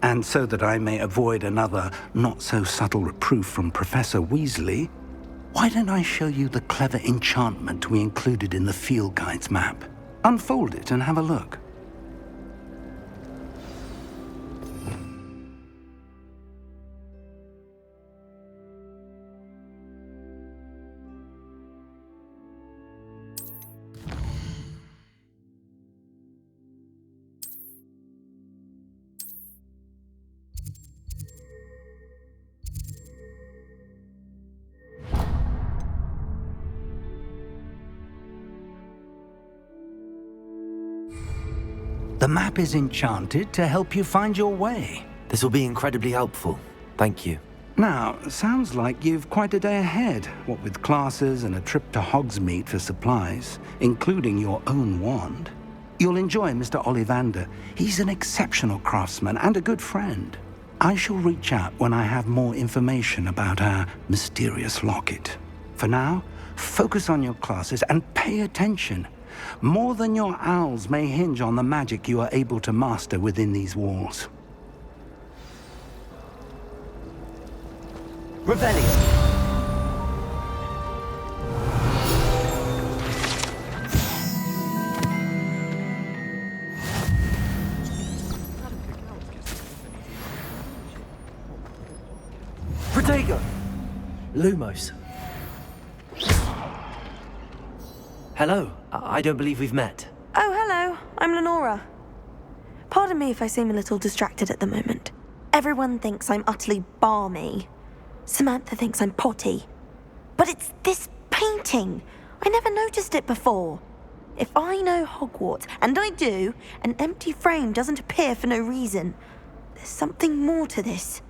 and so that I may avoid another not-so-subtle reproof from Professor Weasley, why don't I show you the clever enchantment we included in the field guide's map? Unfold it and have a look. The map is enchanted to help you find your way. This will be incredibly helpful. Thank you. Now, sounds like you've quite a day ahead, what with classes and a trip to Hogsmeade for supplies, including your own wand. You'll enjoy Mr. Ollivander. He's an exceptional craftsman and a good friend. I shall reach out when I have more information about our mysterious locket. For now, focus on your classes and pay attention. More than your owls may hinge on the magic you are able to master within these walls. Revelio. Protego. Lumos. Hello. I don't believe we've met. Oh, hello. I'm Lenora. Pardon me if I seem a little distracted at the moment. Everyone thinks I'm utterly balmy. Samantha thinks I'm potty. But it's this painting. I never noticed it before. If I know Hogwarts, and I do, an empty frame doesn't appear for no reason. There's something more to this.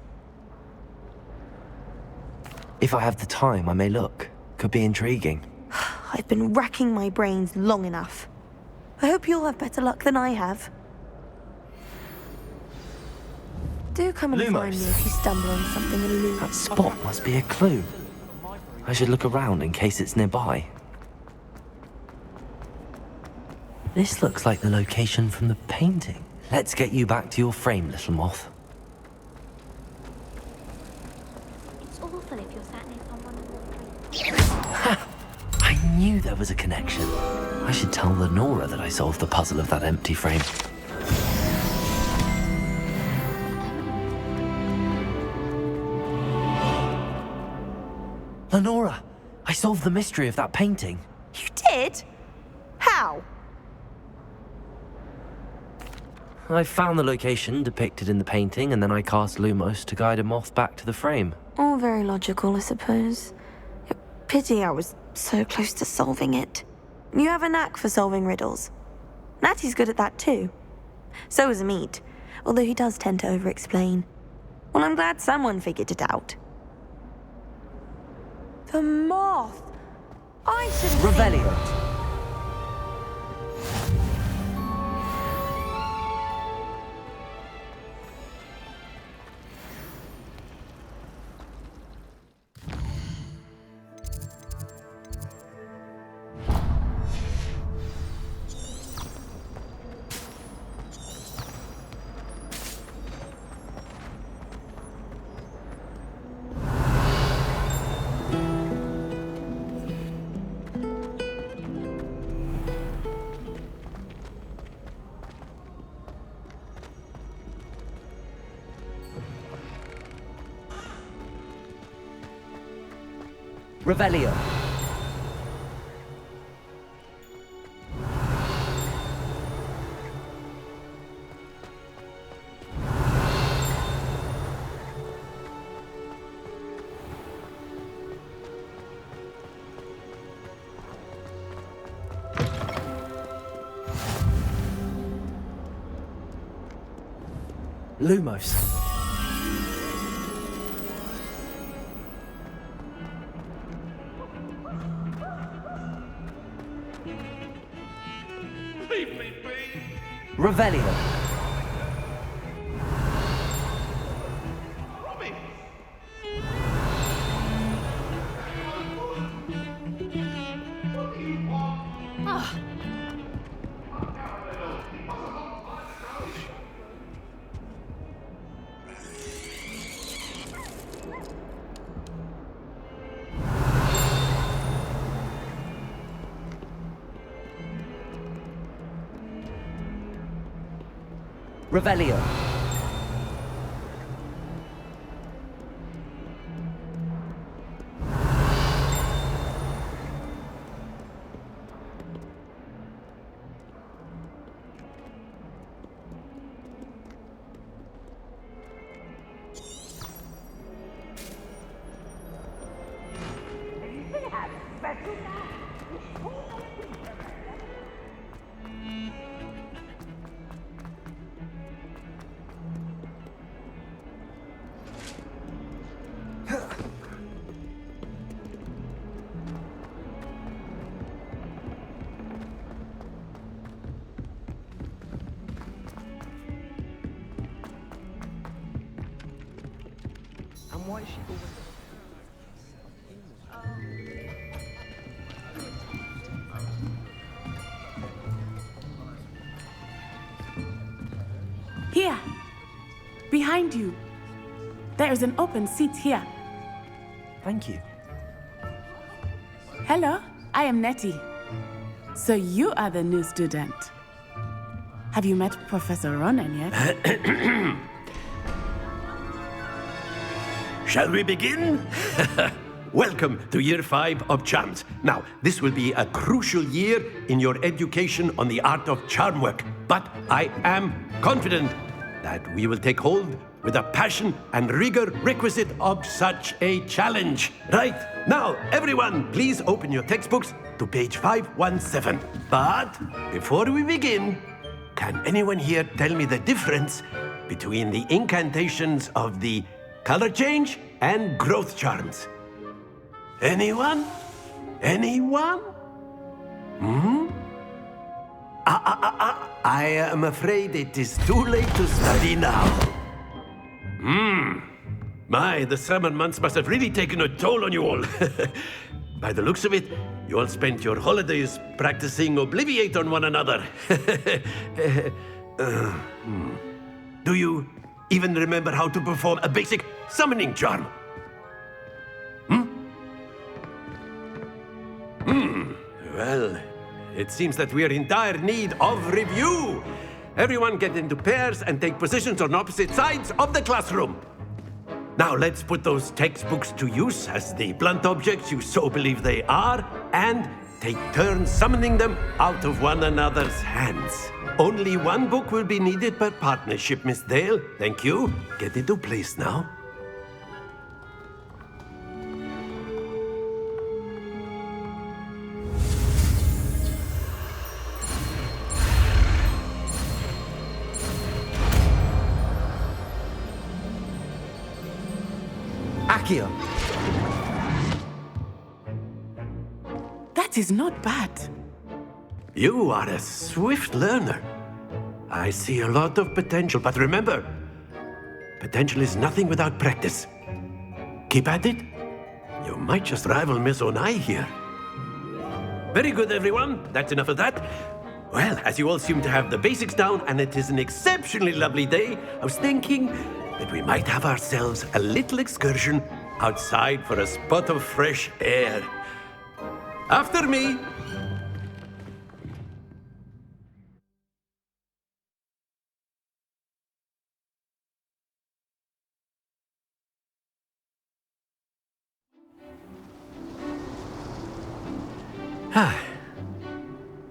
If I have the time, I may look. Could be intriguing. I've been racking my brains long enough. I hope you'll have better luck than I have. Do come and find me if you stumble on something elusive. That spot must be a clue. I should look around in case it's nearby. This looks like the location from the painting. Let's get you back to your frame, little moth. It's awful if you're sat near someone Ha! I knew there was a connection. I should tell Lenora that I solved the puzzle of that empty frame. Lenora, I solved the mystery of that painting. You did? How? I found the location depicted in the painting, and then I cast Lumos to guide a moth back to the frame. All very logical, I suppose. Pity I was so close to solving it. You have a knack for solving riddles. Natty's good at that too. So is Amit, although he does tend to over-explain. Well, I'm glad someone figured it out. The moth! I should have Revelio. Revelio. Lumos. Revelio. Revelio. And why is she always... Here! Behind you! There is an open seat here. Thank you. Hello, I am Nettie. So you are the new student. Have you met Professor Ronan yet? Shall we begin? Welcome to Year 5 of Charms. Now, this will be a crucial year in your education on the art of charm work. But I am confident that we will take hold with the passion and rigor requisite of such a challenge. Right, now, everyone, please open your textbooks to page 517. But before we begin, can anyone here tell me the difference between the incantations of the color change and growth charms? Anyone? Anyone? I am afraid it is too late to study now. My, the summer months must have really taken a toll on you all. By the looks of it, you all spent your holidays practicing Obliviate on one another. Do you even remember how to perform a basic summoning charm? Well, it seems that we are in dire need of review. Everyone get into pairs and take positions on opposite sides of the classroom. Now let's put those textbooks to use as the blunt objects you so believe they are, and take turns summoning them out of one another's hands. Only one book will be needed per partnership, Miss Dale. Thank you. Get into place now. Accio. That is not bad. You are a swift learner. I see a lot of potential, but remember, potential is nothing without practice. Keep at it. You might just rival Miss Onai here. Very good, everyone. That's enough of that. Well, as you all seem to have the basics down, and it is an exceptionally lovely day, I was thinking that we might have ourselves a little excursion outside for a spot of fresh air. After me.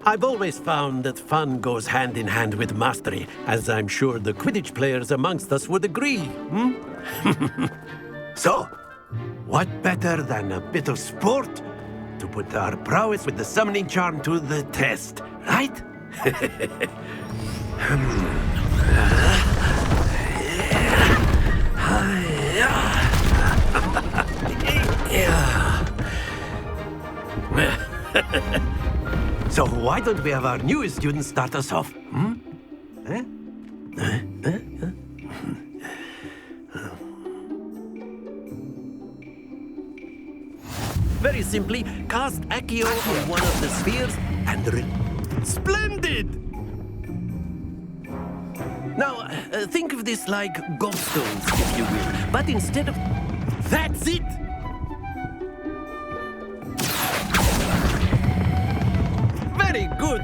I've always found that fun goes hand in hand with mastery, as I'm sure the Quidditch players amongst us would agree. So, what better than a bit of sport to put our prowess with the summoning charm to the test, right? So why don't we have our newest student start us off? Very simply, cast Accio on one of the spheres and Splendid! Now, think of this like gobstones, if you will. But instead of... That's it! Very good!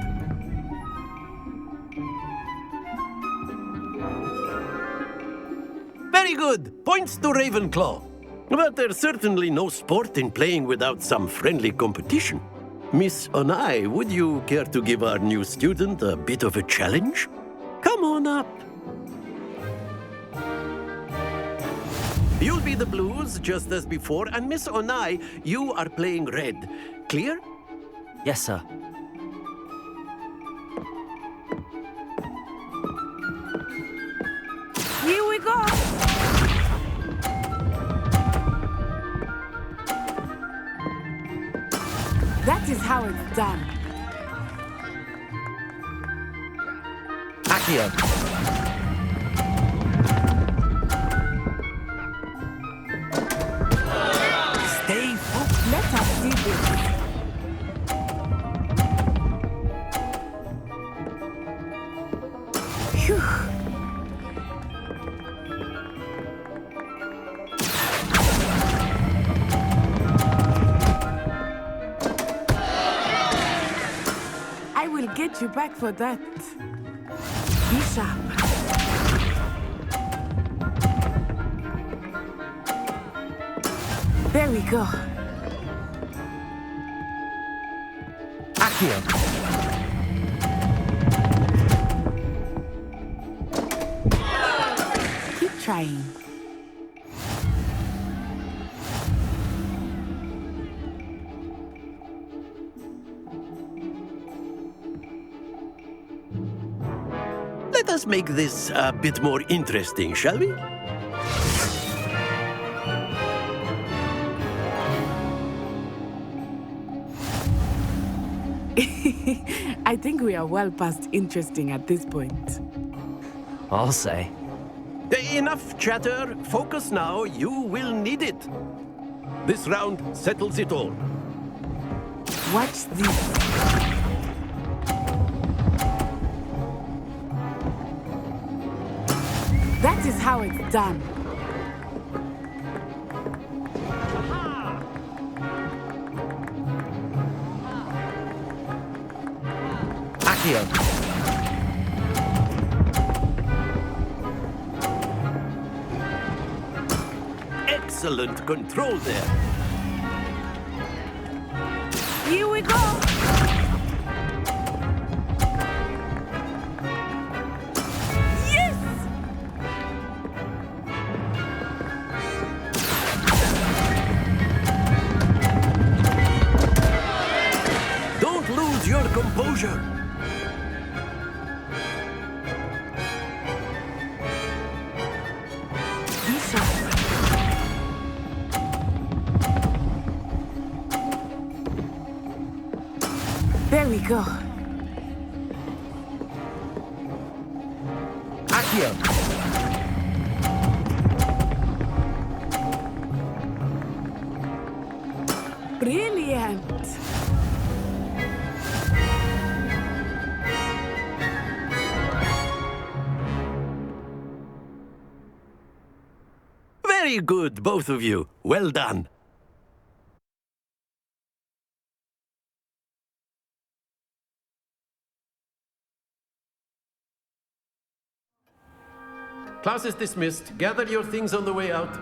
Very good! Points to Ravenclaw. But there's certainly no sport in playing without some friendly competition. Miss Onai, would you care to give our new student a bit of a challenge? Come on up. You'll be the blues, just as before, and Miss Onai, you are playing red. Clear? Yes, sir. Here we go! That is how it's done. Accio. Stay focused. Let us see this. Phew. I will get you back for that. Be sharp. There we go. Accio. Keep trying. Let us make this a bit more interesting, shall we? I think we are well past interesting at this point. I'll say. Enough chatter. Focus now. You will need it. This round settles it all. Watch this. That is how it's done. Accio. Excellent control there. Here we go. Yes! Don't lose your composure. Be sharp. There we go. Accio. Brilliant. Very good, both of you. Well done. Class is dismissed. Gather your things on the way out.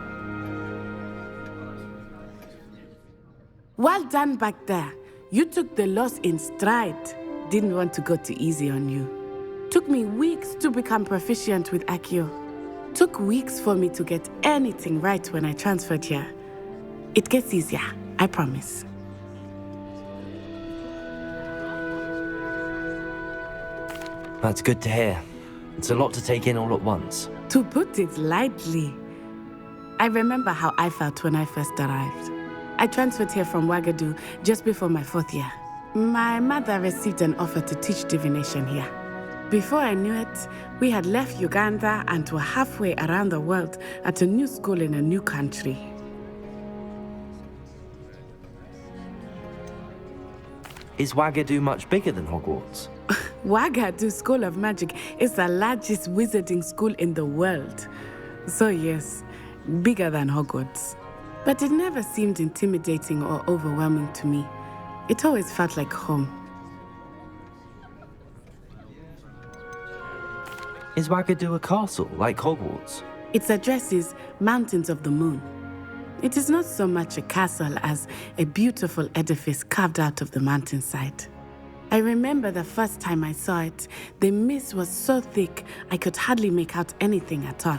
Well done back there. You took the loss in stride. Didn't want to go too easy on you. Took me weeks to become proficient with Accio. Took weeks for me to get anything right when I transferred here. It gets easier, I promise. That's good to hear. It's a lot to take in all at once. To put it lightly, I remember how I felt when I first arrived. I transferred here from Wagadu just before my 4th year. My mother received an offer to teach divination here. Before I knew it, we had left Uganda and were halfway around the world at a new school in a new country. Is Wagadu much bigger than Hogwarts? Wagadu School of Magic is the largest wizarding school in the world. So yes, bigger than Hogwarts. But it never seemed intimidating or overwhelming to me. It always felt like home. Is Wagadu a castle like Hogwarts? Its address is Mountains of the Moon. It is not so much a castle as a beautiful edifice carved out of the mountainside. I remember the first time I saw it, the mist was so thick I could hardly make out anything at all.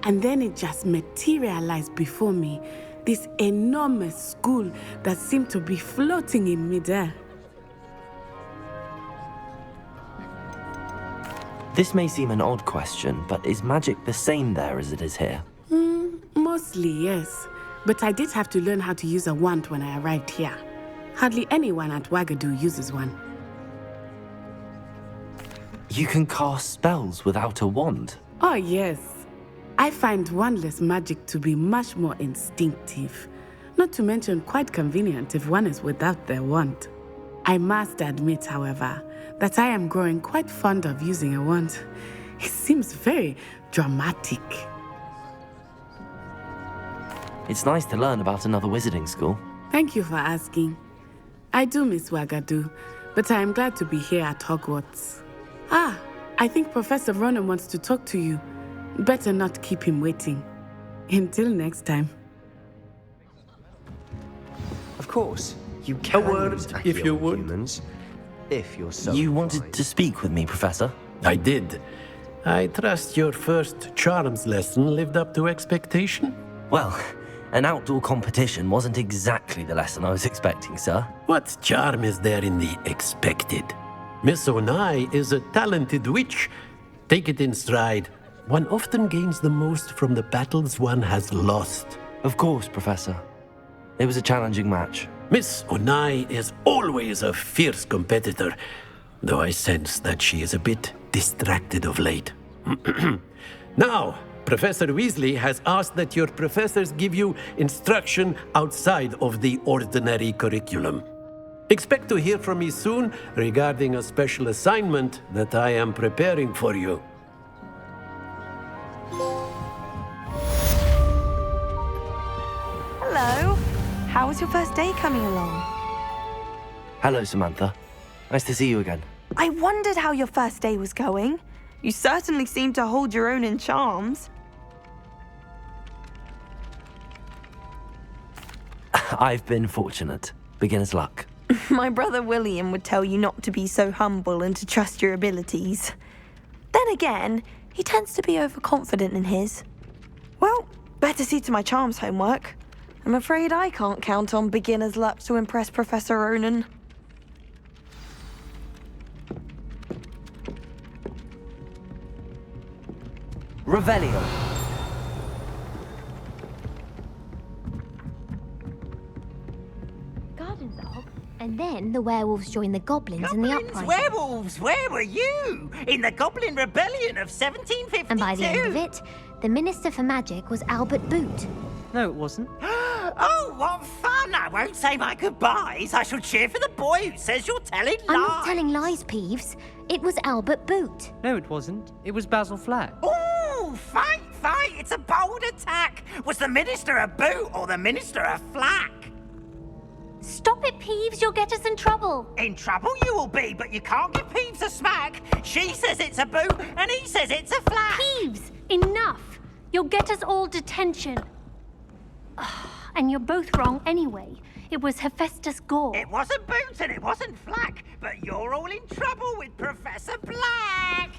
And then it just materialized before me, this enormous school that seemed to be floating in midair. This may seem an odd question, but is magic the same there as it is here? Mostly, yes. But I did have to learn how to use a wand when I arrived here. Hardly anyone at Wagadu uses one. You can cast spells without a wand? Oh, yes. I find wandless magic to be much more instinctive. Not to mention quite convenient if one is without their wand. I must admit, however, that I am growing quite fond of using a wand. It seems very dramatic. It's nice to learn about another wizarding school. Thank you for asking. I do miss Wagadu, but I am glad to be here at Hogwarts. I think Professor Ronan wants to talk to you. Better not keep him waiting. Until next time. Of course, you can use if you would. humans, if you're so You inclined. wanted to speak with me, Professor? I did. I trust your first charms lesson lived up to expectation? Well, an outdoor competition wasn't exactly the lesson I was expecting, sir. What charm is there in the expected? Miss Onai is a talented witch. Take it in stride. One often gains the most from the battles one has lost. Of course, Professor. It was a challenging match. Miss Onai is always a fierce competitor, though I sense that she is a bit distracted of late. Now, Professor Weasley has asked that your professors give you instruction outside of the ordinary curriculum. Expect to hear from me soon regarding a special assignment that I am preparing for you. Hello. How was your first day coming along? Hello, Samantha. Nice to see you again. I wondered how your first day was going. You certainly seem to hold your own in charms. I've been fortunate. Beginner's luck. My brother William would tell you not to be so humble and to trust your abilities. Then again, he tends to be overconfident in his. Well, better see to my charms homework. I'm afraid I can't count on beginner's luck to impress Professor Ronan. Revelio. Gardens of, and then the werewolves joined the goblins in the uprising. Werewolves, where were you? In the Goblin Rebellion of 1752. And by the end of it, the Minister for Magic was Albert Boot. No, it wasn't. Oh, what fun! I won't say my goodbyes. I shall cheer for the boy who says you're telling lies. I'm not telling lies, Peeves. It was Albert Boot. No, it wasn't. It was Basil Flack. Ooh, fight! It's a bold attack. Was the Minister a boot or the Minister a flack? Stop it, Peeves. You'll get us in trouble. In trouble you will be, but you can't give Peeves a smack. She says it's a boot and he says it's a flack. Peeves, enough. You'll get us all detention. And you're both wrong anyway. It was Hephaestus Gore. It wasn't Boot and it wasn't Flack, but you're all in trouble with Professor Black.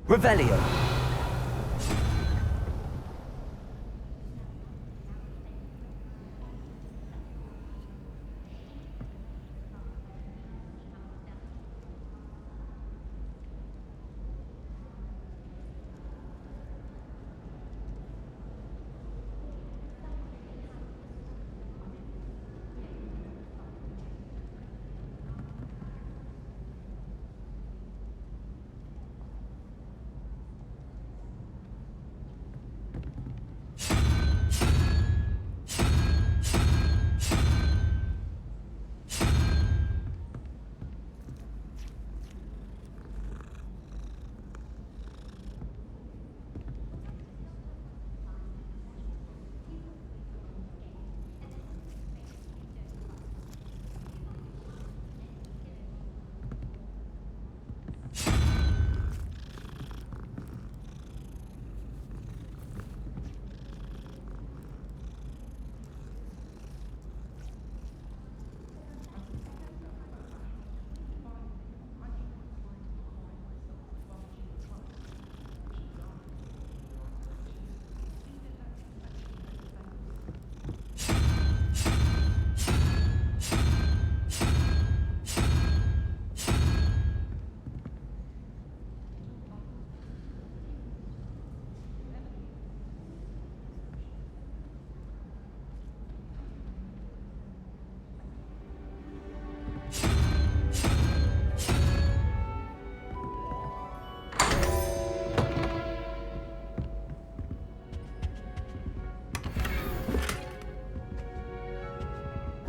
Revelio.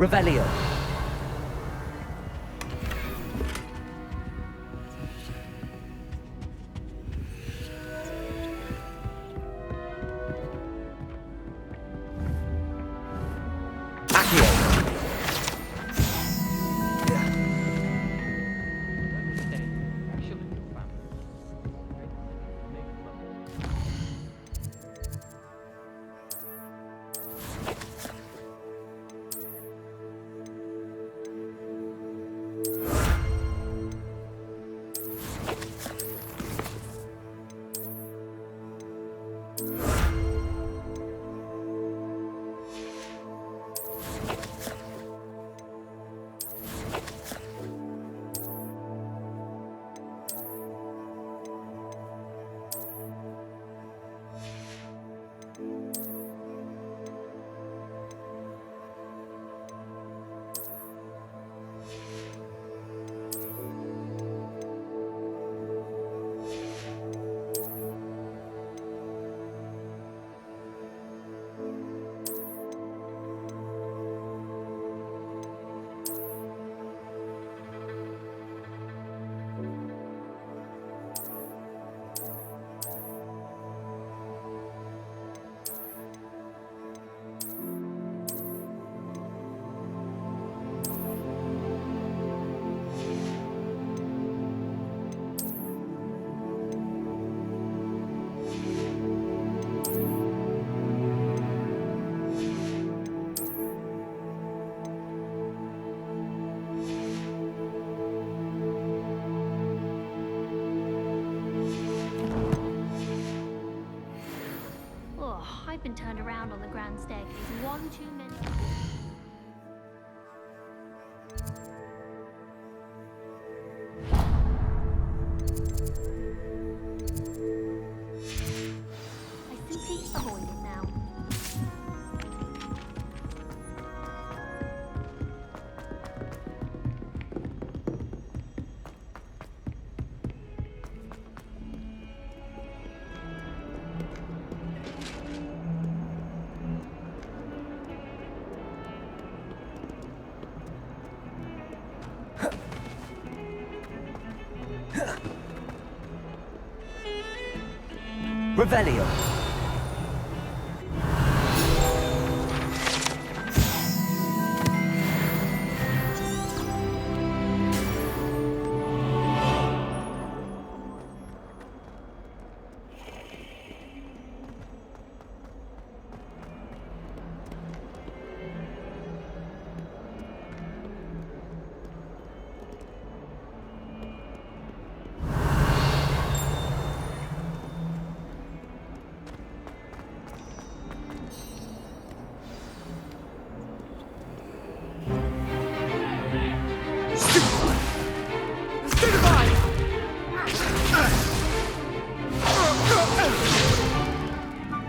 Revelio. I've been turned around on the grand staircase one too many. I simply avoid it now. Revelio.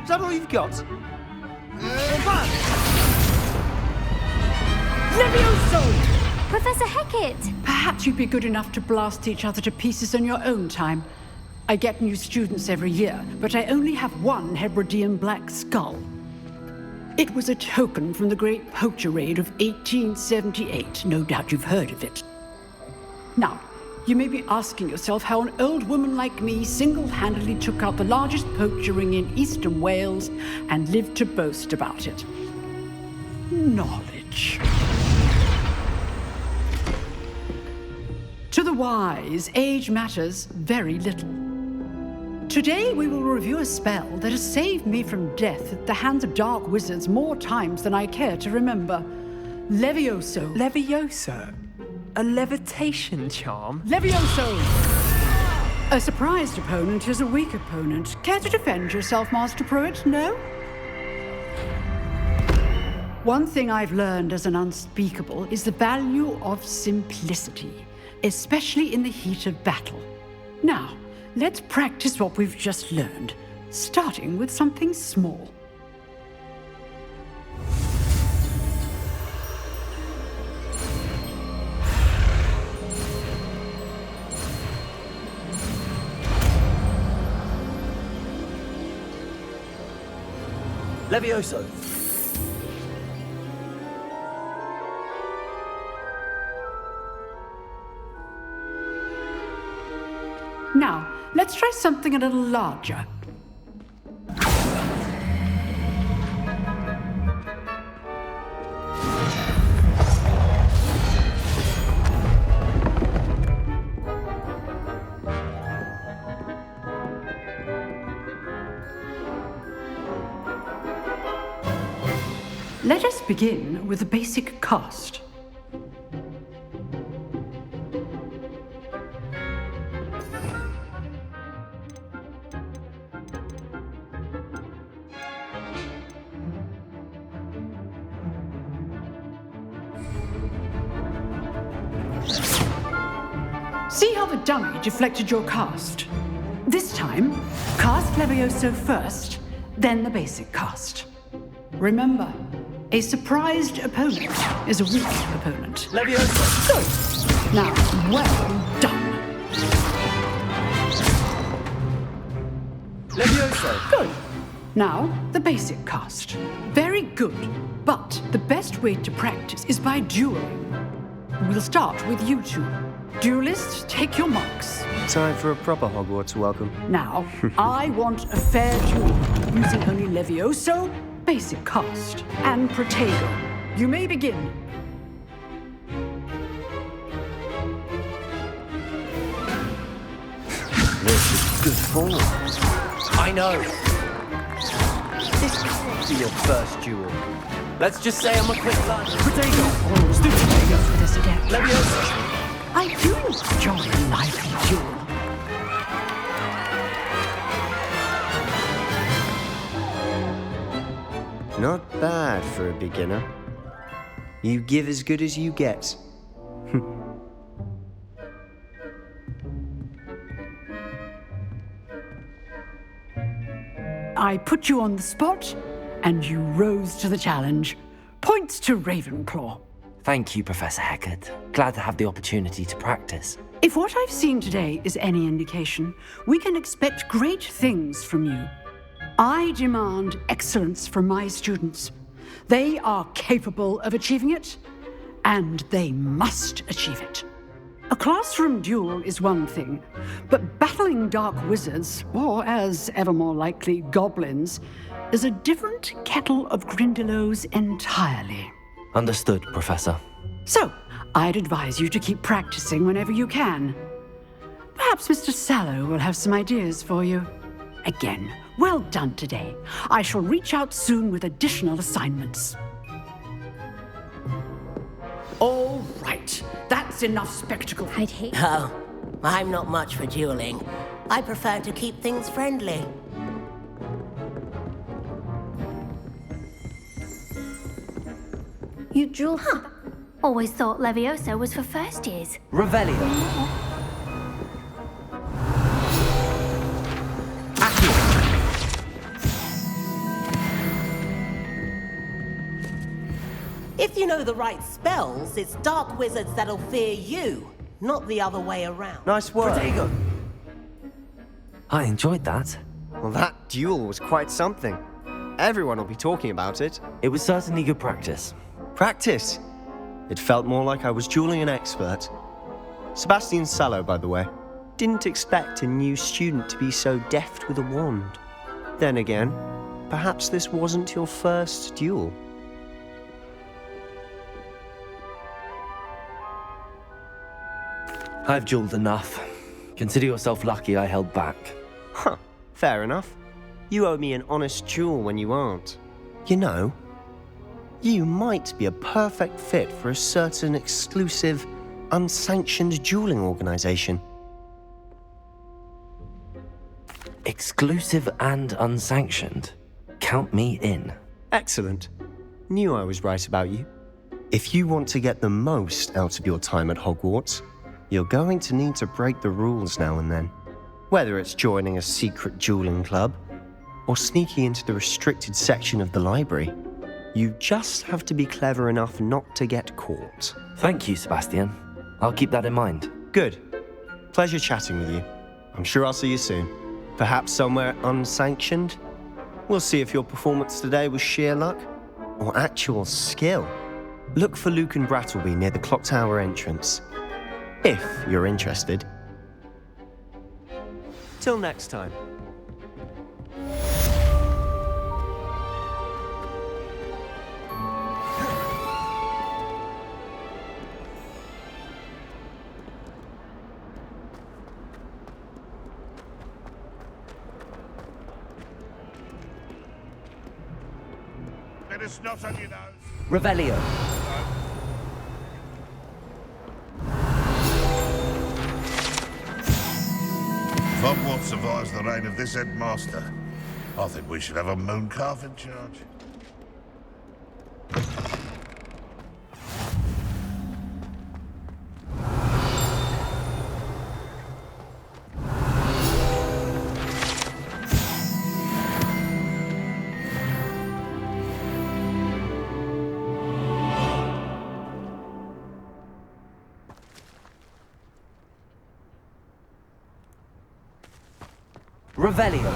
Is that all you've got? Levioso! Professor Hecat! Perhaps you'd be good enough to blast each other to pieces on your own time. I get new students every year, but I only have one Hebridean black skull. It was a token from the Great Poacher Raid of 1878. No doubt you've heard of it. Now, you may be asking yourself how an old woman like me single-handedly took out the largest poacher ring in eastern Wales and lived to boast about it. Knowledge. To the wise, age matters very little. Today we will review a spell that has saved me from death at the hands of dark wizards more times than I care to remember. Levioso. Levioso? A levitation charm? Levioso! A surprised opponent is a weak opponent. Care to defend yourself, Master Pruitt? No? One thing I've learned as an unspeakable is the value of simplicity, especially in the heat of battle. Now, let's practice what we've just learned, starting with something small. Levioso. Now, let's try something a little larger. Let us begin with the basic cast. See how the dummy deflected your cast? This time, cast Levioso first, then the basic cast. Remember, a surprised opponent is a weak opponent. Levioso! Good. Now, well done. Levioso! Good. Now, the basic cast. Very good. But the best way to practice is by dueling. We'll start with you two. Duelists, take your marks. Time for a proper Hogwarts welcome. Now, I want a fair duel, using only Levioso, basic cast, and Protego. You may begin. This is good form. I know. This can't be your first duel. Let's just say I'm a quick learner. Protego! Let's do this again. Levioso! I do enjoy a lively duel. Not bad for a beginner. You give as good as you get. I put you on the spot, and you rose to the challenge. Points to Ravenclaw. Thank you, Professor Hecat. Glad to have the opportunity to practice. If what I've seen today is any indication, we can expect great things from you. I demand excellence from my students. They are capable of achieving it, and they must achieve it. A classroom duel is one thing, but battling dark wizards, or as ever more likely, goblins, is a different kettle of Grindylows entirely. Understood, Professor. So, I'd advise you to keep practicing whenever you can. Perhaps Mr. Sallow will have some ideas for you. Again, well done today. I shall reach out soon with additional assignments. All right, that's enough spectacle. I'd hate... Oh, I'm not much for dueling. I prefer to keep things friendly. You duel? Huh. Always thought Levioso was for first years. Revelio. If you know the right spells, it's dark wizards that'll fear you, not the other way around. Nice work. Protego. I enjoyed that. Well, that duel was quite something. Everyone will be talking about it. It was certainly good practice. Practice? It felt more like I was dueling an expert. Sebastian Sallow, by the way. Didn't expect a new student to be so deft with a wand. Then again, perhaps this wasn't your first duel. I've dueled enough. Consider yourself lucky I held back. Huh, fair enough. You owe me an honest duel when you aren't. You know, you might be a perfect fit for a certain exclusive, unsanctioned dueling organization. Exclusive and unsanctioned? Count me in. Excellent. Knew I was right about you. If you want to get the most out of your time at Hogwarts, you're going to need to break the rules now and then. Whether it's joining a secret dueling club, or sneaking into the restricted section of the library, you just have to be clever enough not to get caught. Thank you, Sebastian. I'll keep that in mind. Good. Pleasure chatting with you. I'm sure I'll see you soon. Perhaps somewhere unsanctioned? We'll see if your performance today was sheer luck or actual skill. Look for Luke and Brattleby near the Clock Tower entrance, if you're interested. Till next time. Let us not on your nose. Revelio. If Hogwarts survives the reign of this headmaster, I think we should have a mooncalf in charge. Revelio.